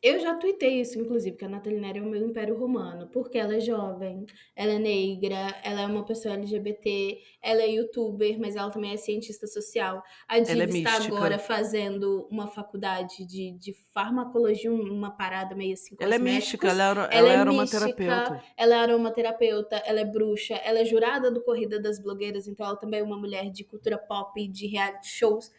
Eu já tuitei isso, inclusive, que a Nathalie Neri é o meu império romano, porque ela é jovem, ela é negra, ela é uma pessoa LGBT, ela é youtuber, mas ela também é cientista social. A Ela diva é está mística. agora fazendo uma faculdade de farmacologia, uma parada meio assim com Ela é os mística, médicos. ela Ela é é aromaterapeuta. mística, ela é aromaterapeuta, ela é bruxa, ela é jurada do Corrida das Blogueiras, então ela também é uma mulher de cultura pop, de reality shows.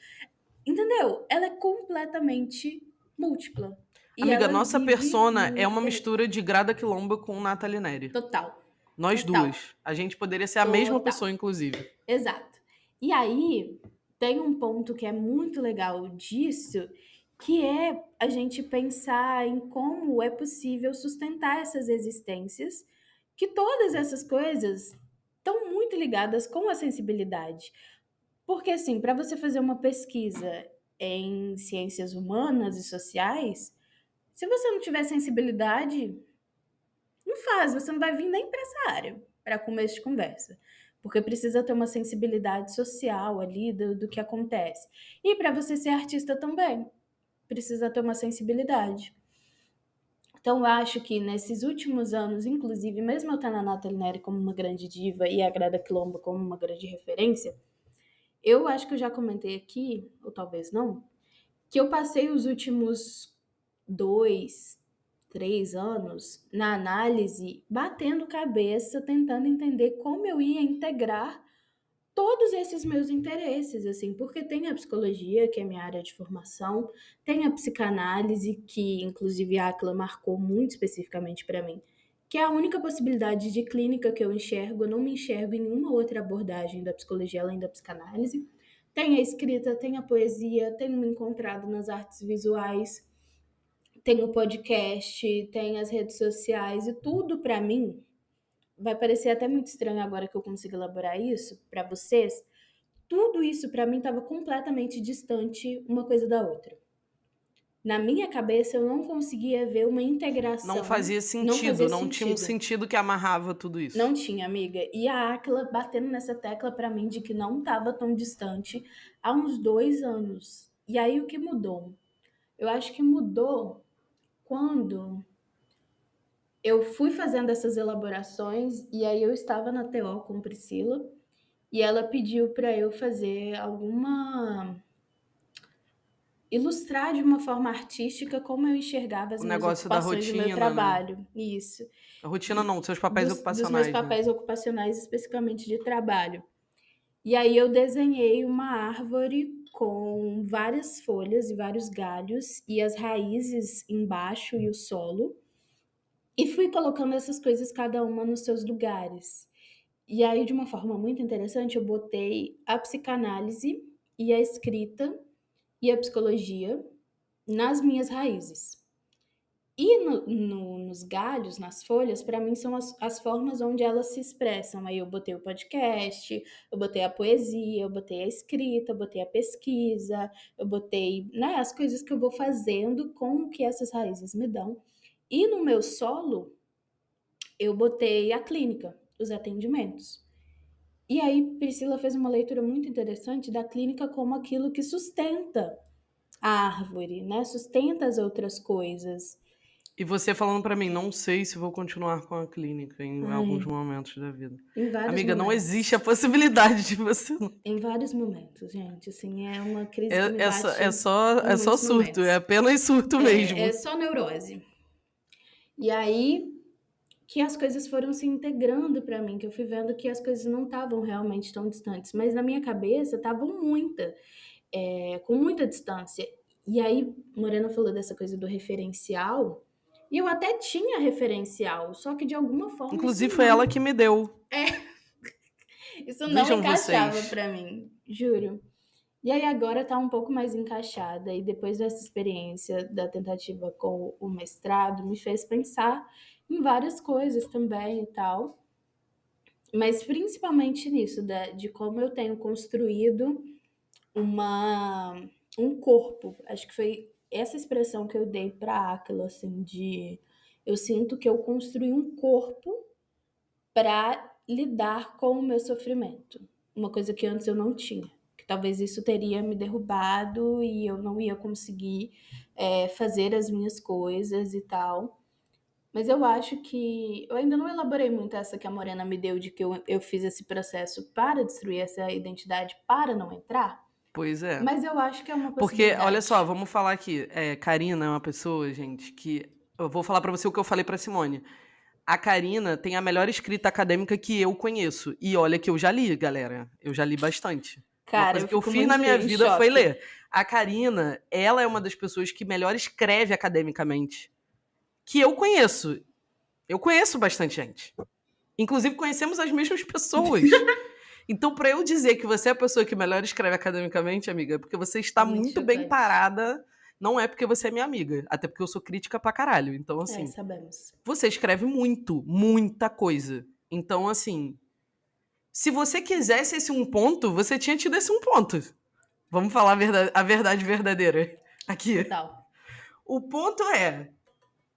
Entendeu? Ela é completamente múltipla. E Amiga, ela nossa vive persona é muito uma bem. mistura de Grada Quilomba com Nathalie Neri. Total. Nós Total. duas. A gente poderia ser a mesma Total. pessoa, inclusive. Exato. E aí, tem um ponto que é muito legal disso, que é a gente pensar em como é possível sustentar essas existências, que todas essas coisas estão muito ligadas com a sensibilidade. Porque, assim, para você fazer uma pesquisa em ciências humanas e sociais, se você não tiver sensibilidade, não faz, você não vai vir nem para essa área, para começo de conversa. Porque precisa ter uma sensibilidade social ali do que acontece. E para você ser artista também, precisa ter uma sensibilidade. Então, eu acho que nesses últimos anos, inclusive, mesmo eu tendo a Nathalie Neri como uma grande diva e a Grada Quilomba como uma grande referência, eu acho que eu já comentei aqui, ou talvez não, que eu passei os últimos 2, 3 anos na análise, batendo cabeça, tentando entender como eu ia integrar todos esses meus interesses, assim, porque tem a psicologia, que é minha área de formação, tem a psicanálise, que inclusive a Akla marcou muito especificamente para mim, que é a única possibilidade de clínica que eu enxergo, eu não me enxergo em nenhuma outra abordagem da psicologia além da psicanálise. Tem a escrita, tem a poesia, tenho me encontrado nas artes visuais, tem o podcast, tem as redes sociais e tudo para mim vai parecer até muito estranho agora que eu consigo elaborar isso para vocês. Tudo isso para mim estava completamente distante uma coisa da outra. Na minha cabeça eu não conseguia ver uma integração. Não fazia sentido, não tinha um sentido que amarrava tudo isso. Não tinha, amiga. E a Akla batendo nessa tecla para mim de que não estava tão distante há uns 2 anos. E aí o que mudou? Eu acho que mudou quando eu fui fazendo essas elaborações e aí eu estava na TO com Priscila e ela pediu para eu fazer ilustrar de uma forma artística como eu enxergava as O minhas negócio da ocupações do meu rotina, né? trabalho. Isso. A rotina não, seus papéis Dos ocupacionais. meus né? papéis ocupacionais, especificamente de trabalho. E aí eu desenhei uma árvore com várias folhas e vários galhos e as raízes embaixo e o solo. E fui colocando essas coisas cada uma nos seus lugares. E aí, de uma forma muito interessante, eu botei a psicanálise e a escrita e a psicologia nas minhas raízes. E nos galhos, nas folhas, para mim são as formas onde elas se expressam. Aí eu botei o podcast, eu botei a poesia, eu botei a escrita, eu botei a pesquisa, eu botei, né, as coisas que eu vou fazendo com o que essas raízes me dão. E no meu solo, eu botei a clínica, os atendimentos. E aí Priscila fez uma leitura muito interessante da clínica como aquilo que sustenta a árvore, né? Sustenta as outras coisas. E você falando pra mim, não sei se vou continuar com a clínica em alguns momentos da vida. Em vários Amiga, não momentos. existe a possibilidade de você não. Em vários momentos, gente, assim, é uma crise que me É bate só em muitos surto, momentos. é apenas surto mesmo. É só neurose. E aí que as coisas foram se integrando para mim, que eu fui vendo que as coisas não estavam realmente tão distantes, mas na minha cabeça estavam com muita distância. E aí, Morena falou dessa coisa do referencial, e eu até tinha referencial, só que de alguma forma Inclusive foi ela que me deu. isso não Vejam encaixava vocês. para mim, juro. E aí agora tá um pouco mais encaixada, e depois dessa experiência da tentativa com o mestrado, me fez pensar em várias coisas também e tal, mas principalmente nisso, de como eu tenho construído um corpo. Acho que foi essa expressão que eu dei para Aquila, assim, de eu sinto que eu construí um corpo para lidar com o meu sofrimento, uma coisa que antes eu não tinha, que talvez isso teria me derrubado e eu não ia conseguir fazer as minhas coisas e tal. Mas eu acho que eu ainda não elaborei muito essa que a Morena me deu, de que eu fiz esse processo para destruir essa identidade, para não entrar. Pois é. Mas eu acho que é uma Porque, possibilidade. olha só, vamos falar aqui. Karina é uma pessoa, gente, que... Eu vou falar pra você o que eu falei pra Simone. A Karina tem a melhor escrita acadêmica que eu conheço. E olha que eu já li, galera. Eu já li bastante. Uma Cara, coisa eu que eu fico fiz na muito minha em vida choque. foi ler. A Karina, ela é uma das pessoas que melhor escreve academicamente. Que eu conheço. Eu conheço bastante gente. Inclusive, conhecemos as mesmas pessoas. Então, pra eu dizer que você é a pessoa que melhor escreve academicamente, amiga, é porque você está Muito muito bem chocante. parada. Não é porque você é minha amiga. Até porque eu sou crítica pra caralho. Então, assim, Sabemos. você escreve muita coisa. Então, assim, se você quisesse esse um ponto, você tinha tido esse um ponto. Vamos falar a verdade verdadeira aqui. Total. O ponto é...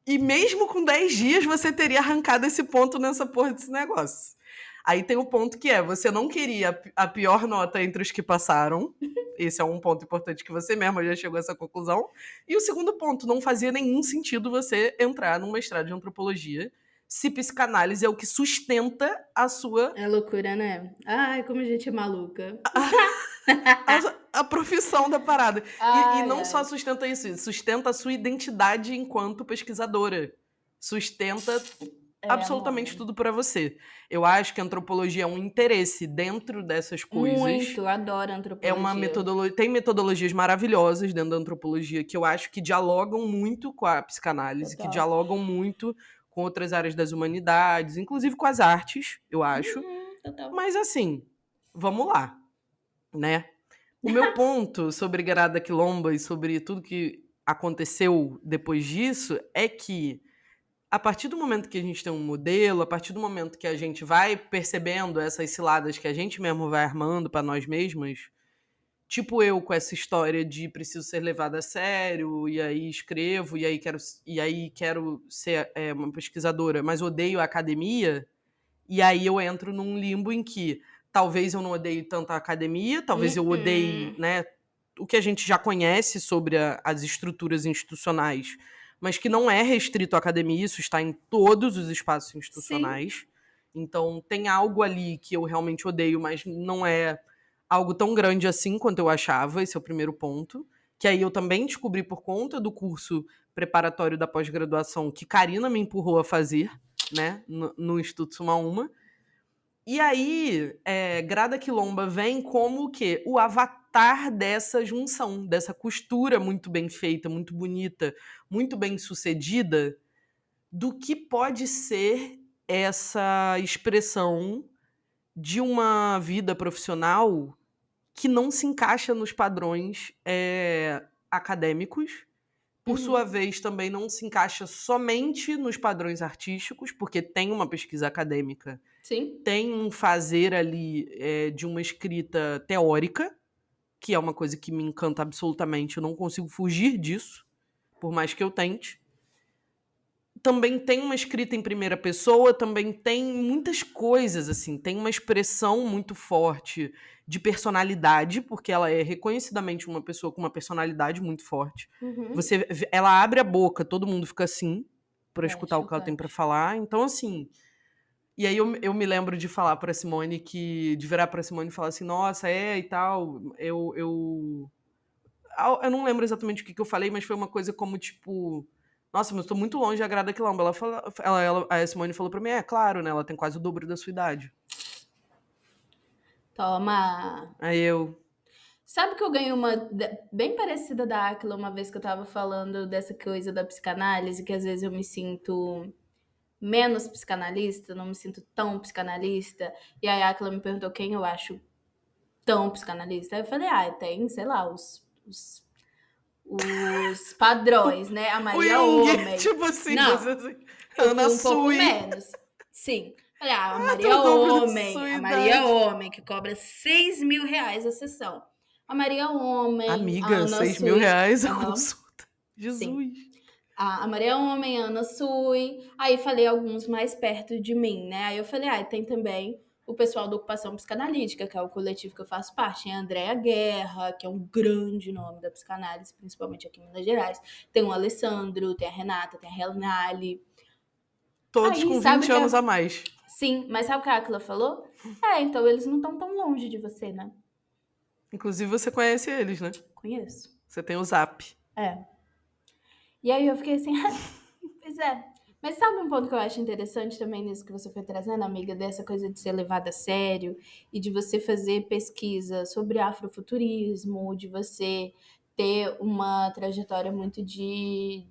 E mesmo com 10 dias, você teria arrancado esse ponto nessa porra desse negócio. Aí tem o ponto que é, você não queria a pior nota entre os que passaram. Esse é um ponto importante que você mesma já chegou a essa conclusão. E o segundo ponto, não fazia nenhum sentido você entrar num mestrado de antropologia se psicanálise é o que sustenta a sua... É loucura, né? Ai, como a gente é maluca. a profissão da parada. Ai, e não ai. só sustenta isso, sustenta a sua identidade enquanto pesquisadora. Sustenta absolutamente amor. tudo pra você. Eu acho que a antropologia é um interesse dentro dessas coisas. Muito, adoro antropologia. É uma metodologia. Tem metodologias maravilhosas dentro da antropologia que eu acho que dialogam muito com a psicanálise, Total. que dialogam muito com outras áreas das humanidades, inclusive com as artes, eu acho. Total. Mas assim, vamos lá, né? O meu ponto sobre Grada Quilomba e sobre tudo que aconteceu depois disso é que a partir do momento que a gente tem um modelo, a partir do momento que a gente vai percebendo essas ciladas que a gente mesmo vai armando para nós mesmos, tipo eu com essa história de preciso ser levada a sério, e aí escrevo, e aí quero ser uma pesquisadora, mas odeio a academia, e aí eu entro num limbo em que talvez eu não odeie tanto a academia, talvez eu odeie, né, o que a gente já conhece sobre as estruturas institucionais, mas que não é restrito à academia, isso está em todos os espaços institucionais. Sim. Então tem algo ali que eu realmente odeio, mas não é algo tão grande assim quanto eu achava, esse é o primeiro ponto. Que aí eu também descobri por conta do curso preparatório da pós-graduação que Karina me empurrou a fazer, né, no Instituto Suma Uma. E aí, Grada Quilomba vem como o quê? O avatar dessa junção, dessa costura muito bem feita, muito bonita, muito bem sucedida, do que pode ser essa expressão de uma vida profissional que não se encaixa nos padrões acadêmicos, por sua vez também não se encaixa somente nos padrões artísticos, porque tem uma pesquisa acadêmica, Sim. tem um fazer ali de uma escrita teórica, que é uma coisa que me encanta absolutamente, eu não consigo fugir disso, por mais que eu tente. Também tem uma escrita em primeira pessoa, também tem muitas coisas, assim, tem uma expressão muito forte de personalidade, porque ela é reconhecidamente uma pessoa com uma personalidade muito forte. Ela abre a boca, todo mundo fica assim, pra escutar o que ela tem pra falar. Então, assim... E aí eu me lembro de falar pra Simone de virar pra Simone e falar assim, nossa, e tal, eu não lembro exatamente o que eu falei, mas foi uma coisa como, tipo... Nossa, mas eu tô muito longe da Grada Quilomba. A Simone falou pra mim, claro, né? Ela tem quase o dobro da sua idade. Toma! Aí eu... Sabe que eu ganhei uma bem parecida da Aquila uma vez que eu tava falando dessa coisa da psicanálise, que às vezes eu me sinto menos psicanalista, não me sinto tão psicanalista. E aí a Aquila me perguntou quem eu acho tão psicanalista. Aí eu falei, tem, sei lá, os padrões, né? A Maria Homem. Tipo assim, não, você... eu Ana fui um pouco Sui. menos. Sim. Falei, a Maria Homem. A Maria Homem, que cobra R$6.000 a sessão. A Maria Homem. Amiga, a Ana R$6.000 a consulta. Jesus. Sim. A Maria Homem, a Ana Sui. Aí falei alguns mais perto de mim, né? Aí eu falei, tem também o pessoal da Ocupação Psicanalítica, que é o coletivo que eu faço parte. Tem a Andréa Guerra, que é um grande nome da psicanálise, principalmente aqui em Minas Gerais. Tem o Alessandro, tem a Renata, tem a Renali. Todos com 20 anos a mais. Sim, mas sabe o que a Aquila falou? Então eles não estão tão longe de você, né? Inclusive você conhece eles, né? Conheço. Você tem o Zap. E aí eu fiquei assim, pois é. Mas sabe um ponto que eu acho interessante também nisso que você foi trazendo, amiga, dessa coisa de ser levada a sério e de você fazer pesquisa sobre afrofuturismo, de você ter uma trajetória muito de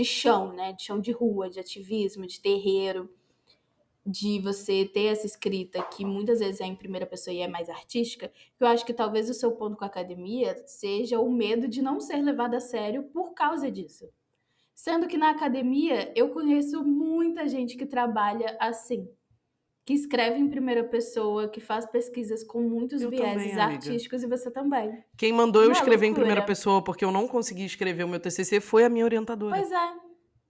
chão, né? De chão de rua, de ativismo, de terreiro, de você ter essa escrita que muitas vezes é em primeira pessoa e é mais artística, que eu acho que talvez o seu ponto com a academia seja o medo de não ser levada a sério por causa disso. Sendo que na academia eu conheço muita gente que trabalha assim, que escreve em primeira pessoa, que faz pesquisas com muitos vieses artísticos, e você também. Quem mandou eu escrever em primeira pessoa porque eu não consegui escrever o meu TCC foi a minha orientadora. Pois é.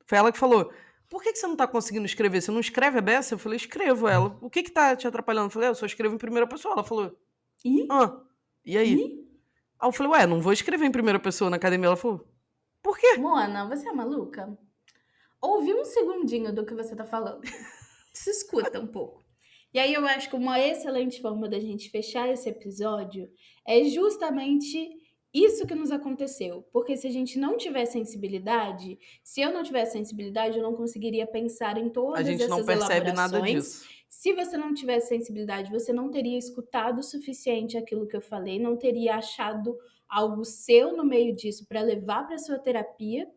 Foi ela que falou, por que você não tá conseguindo escrever? Você não escreve a beça? Eu falei, escrevo. Ela, o que tá te atrapalhando? Eu falei, eu só escrevo em primeira pessoa. Ela falou, e aí? Aí eu falei, não vou escrever em primeira pessoa na academia. Ela falou, por quê? Mona, você é maluca? Ouvi um segundinho do que você tá falando. Se escuta um pouco. E aí eu acho que uma excelente forma da gente fechar esse episódio é justamente isso que nos aconteceu. Porque se a gente não tiver sensibilidade, se eu não tivesse sensibilidade, eu não conseguiria pensar em todas essas elaborações. A gente não percebe nada disso. Se você não tivesse sensibilidade, você não teria escutado o suficiente aquilo que eu falei, não teria achado algo seu no meio disso para levar para sua terapia.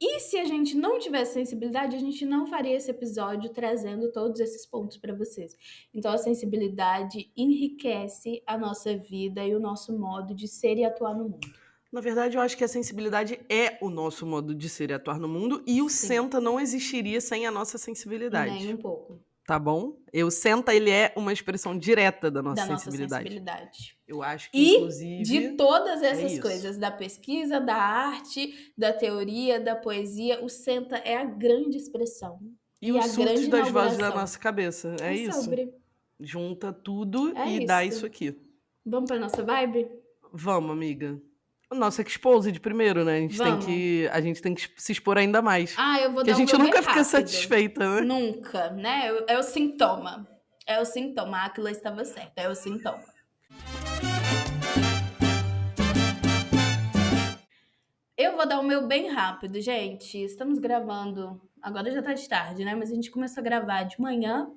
E se a gente não tivesse sensibilidade, a gente não faria esse episódio trazendo todos esses pontos para vocês. Então, a sensibilidade enriquece a nossa vida e o nosso modo de ser e atuar no mundo. Na verdade, eu acho que a sensibilidade é o nosso modo de ser e atuar no mundo, e o Senta não existiria sem a nossa sensibilidade. Nem um pouco. Tá bom? O Senta, ele é uma expressão direta da nossa sensibilidade. Eu acho que, inclusive... de todas essas coisas, da pesquisa, da arte, da teoria, da poesia, o Senta é a grande expressão. E os surtos das vozes da nossa cabeça. É isso. Sobre. Junta tudo e dá isso aqui. Vamos pra nossa vibe? Vamos, amiga. O nosso Exposed primeiro, né? A gente tem que se expor ainda mais. Eu vou dar a gente nunca fica satisfeita, né? Nunca, né? É o sintoma. É o sintoma. A Aquila estava certa. É o sintoma. Eu vou dar o meu bem rápido, gente. Estamos gravando... Agora já tá de tarde, né? Mas a gente começou a gravar de manhã.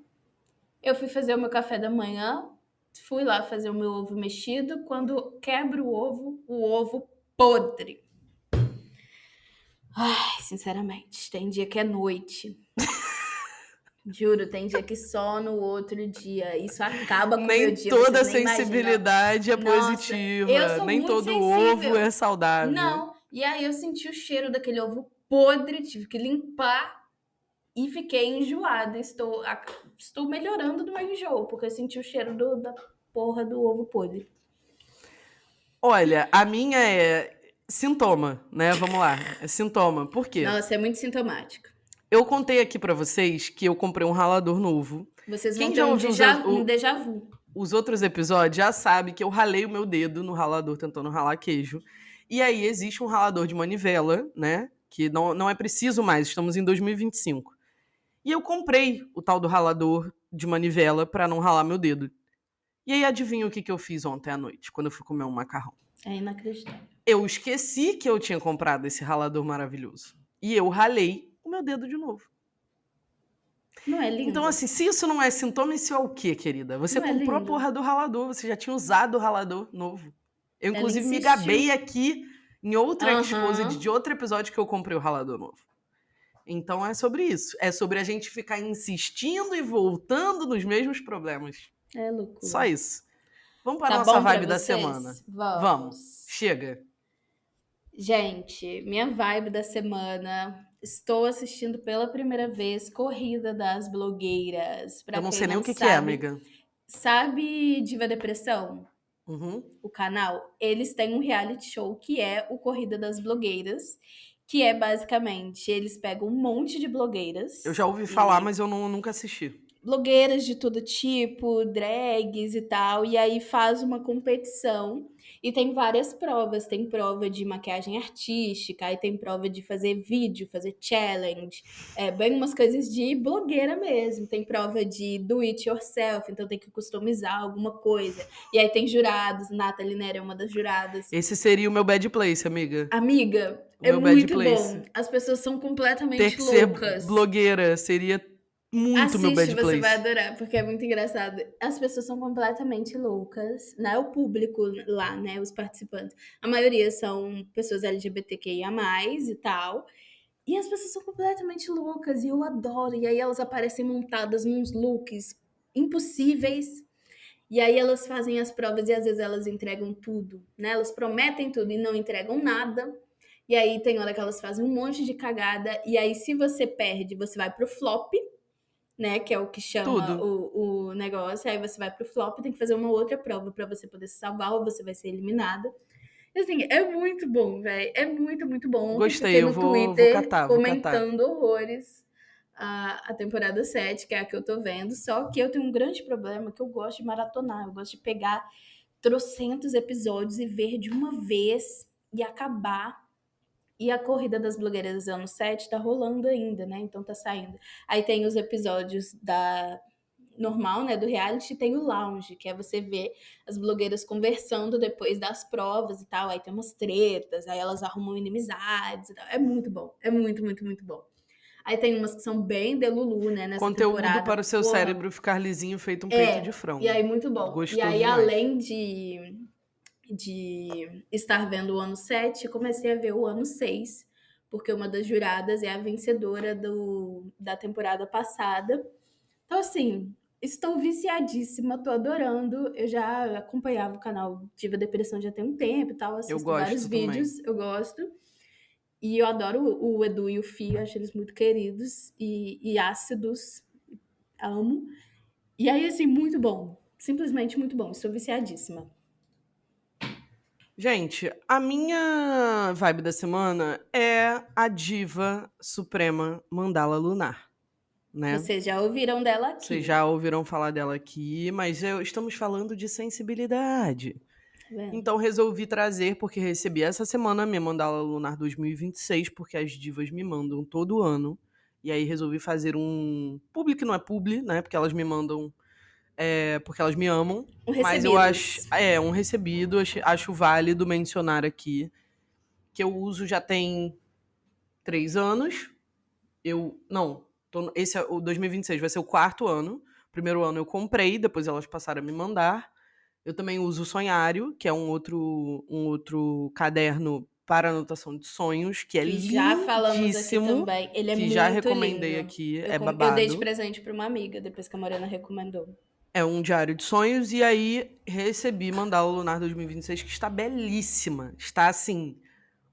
Eu fui fazer o meu café da manhã, fui lá fazer o meu ovo mexido, quando quebro o ovo podre. Ai, sinceramente, tem dia que é noite. Juro, tem dia que só no outro dia. Isso acaba com o meu Nem dia, toda vocês nem imaginam. sensibilidade é Nossa, eu positiva, sou nem muito todo sensível. ovo é saudável. Não, e aí eu senti o cheiro daquele ovo podre, tive que limpar e fiquei enjoada. Estou melhorando do meu enjoo, porque eu senti o cheiro da porra do ovo podre. Olha, a minha é sintoma, né? Vamos lá, é sintoma. Por quê? Nossa, é muito sintomático. Eu contei aqui pra vocês que eu comprei um ralador novo. Vocês vão Quem ter já um ouviu déjà vu. os outros episódios já sabe que eu ralei o meu dedo no ralador tentando ralar queijo. E aí existe um ralador de manivela, né? Que não é preciso mais, estamos em 2025. E eu comprei o tal do ralador de manivela pra não ralar meu dedo. E aí adivinha o que eu fiz ontem à noite, quando eu fui comer um macarrão? É inacreditável. Eu esqueci que eu tinha comprado esse ralador maravilhoso. E eu ralei o meu dedo de novo. Não é lindo? Então, assim, se isso não é sintoma, isso é o quê, querida? Você Não é comprou a lindo? porra do ralador, você já tinha usado o ralador novo. Eu, Ela inclusive, me insistiu. gabei aqui em outra Aham. exposed de outro episódio que eu comprei o ralador novo. Então é sobre isso. É sobre a gente ficar insistindo e voltando nos mesmos problemas. É loucura. Só isso. Vamos para a Tá nossa bom pra vibe da vocês? semana. Vamos. Chega. Gente, minha vibe da semana. Estou assistindo pela primeira vez Corrida das Blogueiras. Pra Eu não quem sei nem não o que sabe, é, amiga. Sabe Diva Depressão? Uhum. O canal? Eles têm um reality show que é o Corrida das Blogueiras, que é basicamente, eles pegam um monte de blogueiras. Eu já ouvi falar, mas eu nunca assisti. Blogueiras de todo tipo, drags e tal, e aí faz uma competição e tem várias provas. Tem prova de maquiagem artística, aí tem prova de fazer vídeo, fazer challenge, bem umas coisas de blogueira mesmo. Tem prova de do it yourself, então tem que customizar alguma coisa. E aí tem jurados, Nathalie Neri é uma das juradas. Esse seria o meu bad place, amiga. Amiga, O é meu bad muito place. bom. As pessoas são Ter completamente que ser loucas. blogueira seria muito meu bad Assiste, place. você vai adorar, porque é muito engraçado. As pessoas são completamente loucas, né? O público lá, né? Os participantes. A maioria são pessoas LGBTQIA+, e tal. E as pessoas são completamente loucas, e eu adoro. E aí elas aparecem montadas nos looks impossíveis. E aí elas fazem as provas e às vezes elas entregam tudo, né? Elas prometem tudo e não entregam nada. E aí tem hora que elas fazem um monte de cagada. E aí se você perde, você vai pro flop, né, que é o que chama o negócio, aí você vai pro flop e tem que fazer uma outra prova pra você poder se salvar ou você vai ser eliminada. E, assim, é muito bom, velho, é muito, muito bom. Ontem Gostei, fiquei no eu vou Twitter catar, comentando horrores a temporada 7, que é a que eu tô vendo, só que eu tenho um grande problema que eu gosto de maratonar, eu gosto de pegar trocentos episódios e ver de uma vez e acabar. E a Corrida das Blogueiras ano 7 tá rolando ainda, né? Então tá saindo. Aí tem os episódios da normal, né, do reality, tem o lounge, que é você ver as blogueiras conversando depois das provas e tal. Aí tem umas tretas, aí elas arrumam inimizades e tal. É muito bom. É muito, muito, muito bom. Aí tem umas que são bem delulu, né, nessa Conteúdo temporada. para o seu Pô, cérebro ficar lisinho feito um peito de frango. e aí muito bom. Gostoso E aí demais. além de estar vendo o ano 7, comecei a ver o ano 6, porque uma das juradas é a vencedora da temporada passada. Então, assim, estou viciadíssima, tô adorando. Eu já acompanhava o canal Diva Depressão já tem um tempo e tal, assisto gosto vários também. vídeos, eu gosto. E eu adoro o Edu e o Fih, acho eles muito queridos e ácidos, amo. E aí, assim, muito bom, simplesmente muito bom, estou viciadíssima. Gente, a minha vibe da semana é a diva suprema Mandala Lunar, né? Vocês já ouviram dela aqui. Vocês já ouviram falar dela aqui, mas estamos falando de sensibilidade. Tá vendo? Então resolvi trazer, porque recebi essa semana a minha Mandala Lunar 2026, porque as divas me mandam todo ano. E aí resolvi fazer um publi, que não é publi, né? Porque elas me mandam, porque elas me amam. Mas eu acho, um recebido, acho válido mencionar aqui, que eu uso já tem 3 anos. Esse é o 2026, vai ser o 4º ano, Primeiro ano eu comprei, depois elas passaram a me mandar. Eu também uso o Sonhário, que é um outro caderno para anotação de sonhos, que é Que já falamos aqui lindíssimo, também. Ele é que muito já recomendei lindo. aqui, Eu é dei de babado. presente pra uma amiga, depois que a Morena recomendou. É um diário de sonhos, e aí recebi Mandala Lunar 2026, que está belíssima. Está, assim,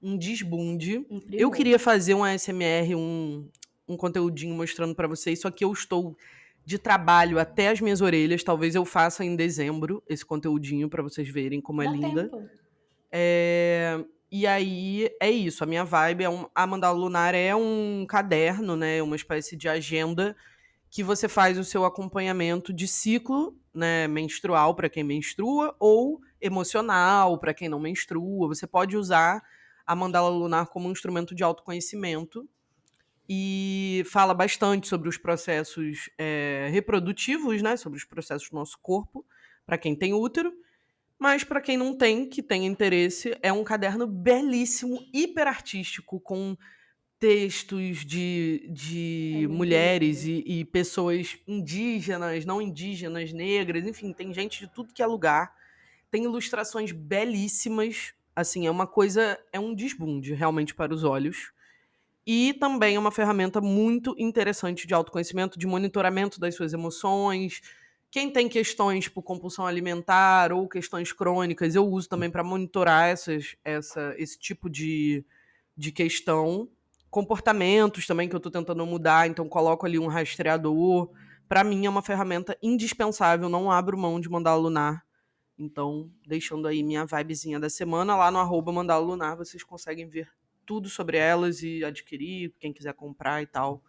um desbunde. Um primor. Eu queria fazer um ASMR, um conteúdinho mostrando pra vocês, só que eu estou de trabalho até as minhas orelhas. Talvez eu faça em dezembro esse conteúdinho pra vocês verem como é Dá linda. tempo. E aí, é isso. A minha vibe a Mandala Lunar é um caderno, né? Uma espécie de agenda que você faz o seu acompanhamento de ciclo, né, menstrual para quem menstrua, ou emocional para quem não menstrua. Você pode usar a Mandala Lunar como um instrumento de autoconhecimento e fala bastante sobre os processos reprodutivos, né, sobre os processos do nosso corpo, para quem tem útero. Mas para quem não tem, que tem interesse, é um caderno belíssimo, hiper artístico, com textos de mulheres e pessoas indígenas, não indígenas, negras, enfim, tem gente de tudo que é lugar. Tem ilustrações belíssimas, assim, é um desbunde realmente para os olhos. E também é uma ferramenta muito interessante de autoconhecimento, de monitoramento das suas emoções. Quem tem questões por compulsão alimentar ou questões crônicas, eu uso também para monitorar esse tipo de questão. Comportamentos também que eu estou tentando mudar, então coloco ali um rastreador. Para mim é uma ferramenta indispensável, não abro mão de Mandala Lunar. Então, deixando aí minha vibezinha da semana, lá no @Mandala Lunar, vocês conseguem ver tudo sobre elas e adquirir, quem quiser comprar e tal.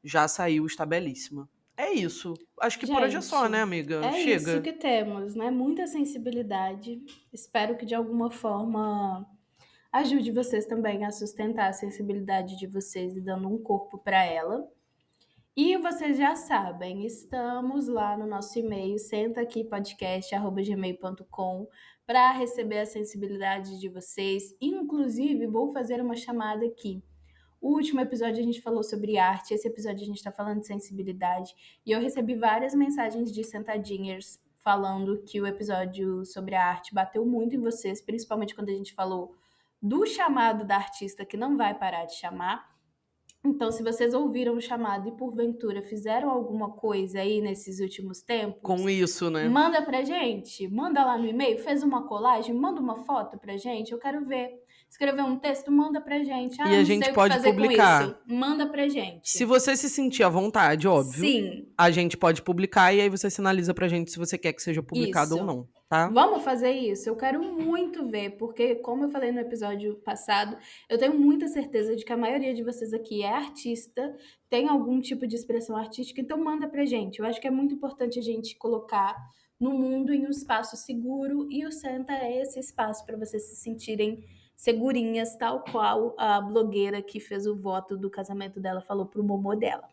Já saiu, está belíssima. É isso. Acho que por hoje é só, Gente, né, amiga? é Chega. isso que temos, né? Muita sensibilidade. Espero que de alguma forma ajude vocês também a sustentar a sensibilidade de vocês e dando um corpo para ela. E vocês já sabem, estamos lá no nosso e-mail, sentaaquipodcast@gmail.com, para receber a sensibilidade de vocês. Inclusive, vou fazer uma chamada aqui. O último episódio a gente falou sobre arte, esse episódio a gente está falando de sensibilidade, e eu recebi várias mensagens de sentadinhas falando que o episódio sobre a arte bateu muito em vocês, principalmente quando a gente falou do chamado da artista que não vai parar de chamar. Então, se vocês ouviram o chamado e porventura fizeram alguma coisa aí nesses últimos tempos, Com isso, né? manda pra gente, manda lá no e-mail, fez uma colagem, manda uma foto pra gente, eu quero ver. Escreveu um texto, manda pra gente. E a não gente sei o que pode fazer publicar. com isso. Manda pra gente. Se você se sentir à vontade, óbvio, Sim, a gente pode publicar e aí você sinaliza pra gente se você quer que seja publicado Isso. ou não, tá? vamos fazer isso. Eu quero muito ver, porque como eu falei no episódio passado, eu tenho muita certeza de que a maioria de vocês aqui é artista, tem algum tipo de expressão artística, então manda pra gente. Eu acho que é muito importante a gente colocar no mundo em um espaço seguro, e o Senta é esse espaço para vocês se sentirem segurinhas, tal qual a blogueira que fez o voto do casamento dela falou pro momô dela.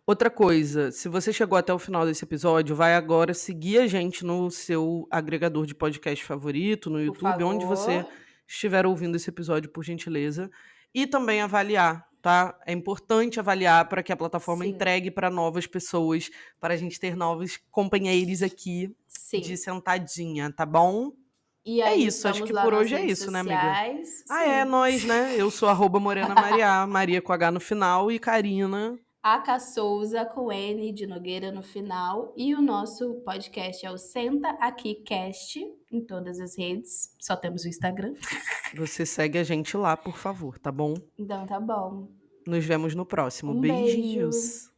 Outra coisa, se você chegou até o final desse episódio, vai agora seguir a gente no seu agregador de podcast favorito, no Por YouTube, onde você favor. estiver ouvindo esse episódio, por gentileza. E também avaliar, tá? É importante avaliar para que a plataforma Sim. entregue para novas pessoas, para a gente ter novos companheiros aqui Sim. de sentadinha, tá bom? E É aí, isso, acho estamos que lá por nas hoje é redes isso, né, amiga? sociais. É Sim. nós, né? Eu sou @Morena Maria, Maria com H no final, e Karina. Aka Souza com N de Nogueira no final. E o nosso podcast é o Senta Aqui Cast em todas as redes. Só temos o Instagram. Você segue a gente lá, por favor, tá bom? Então tá bom. Nos vemos no próximo. Um beijo. Beijinhos.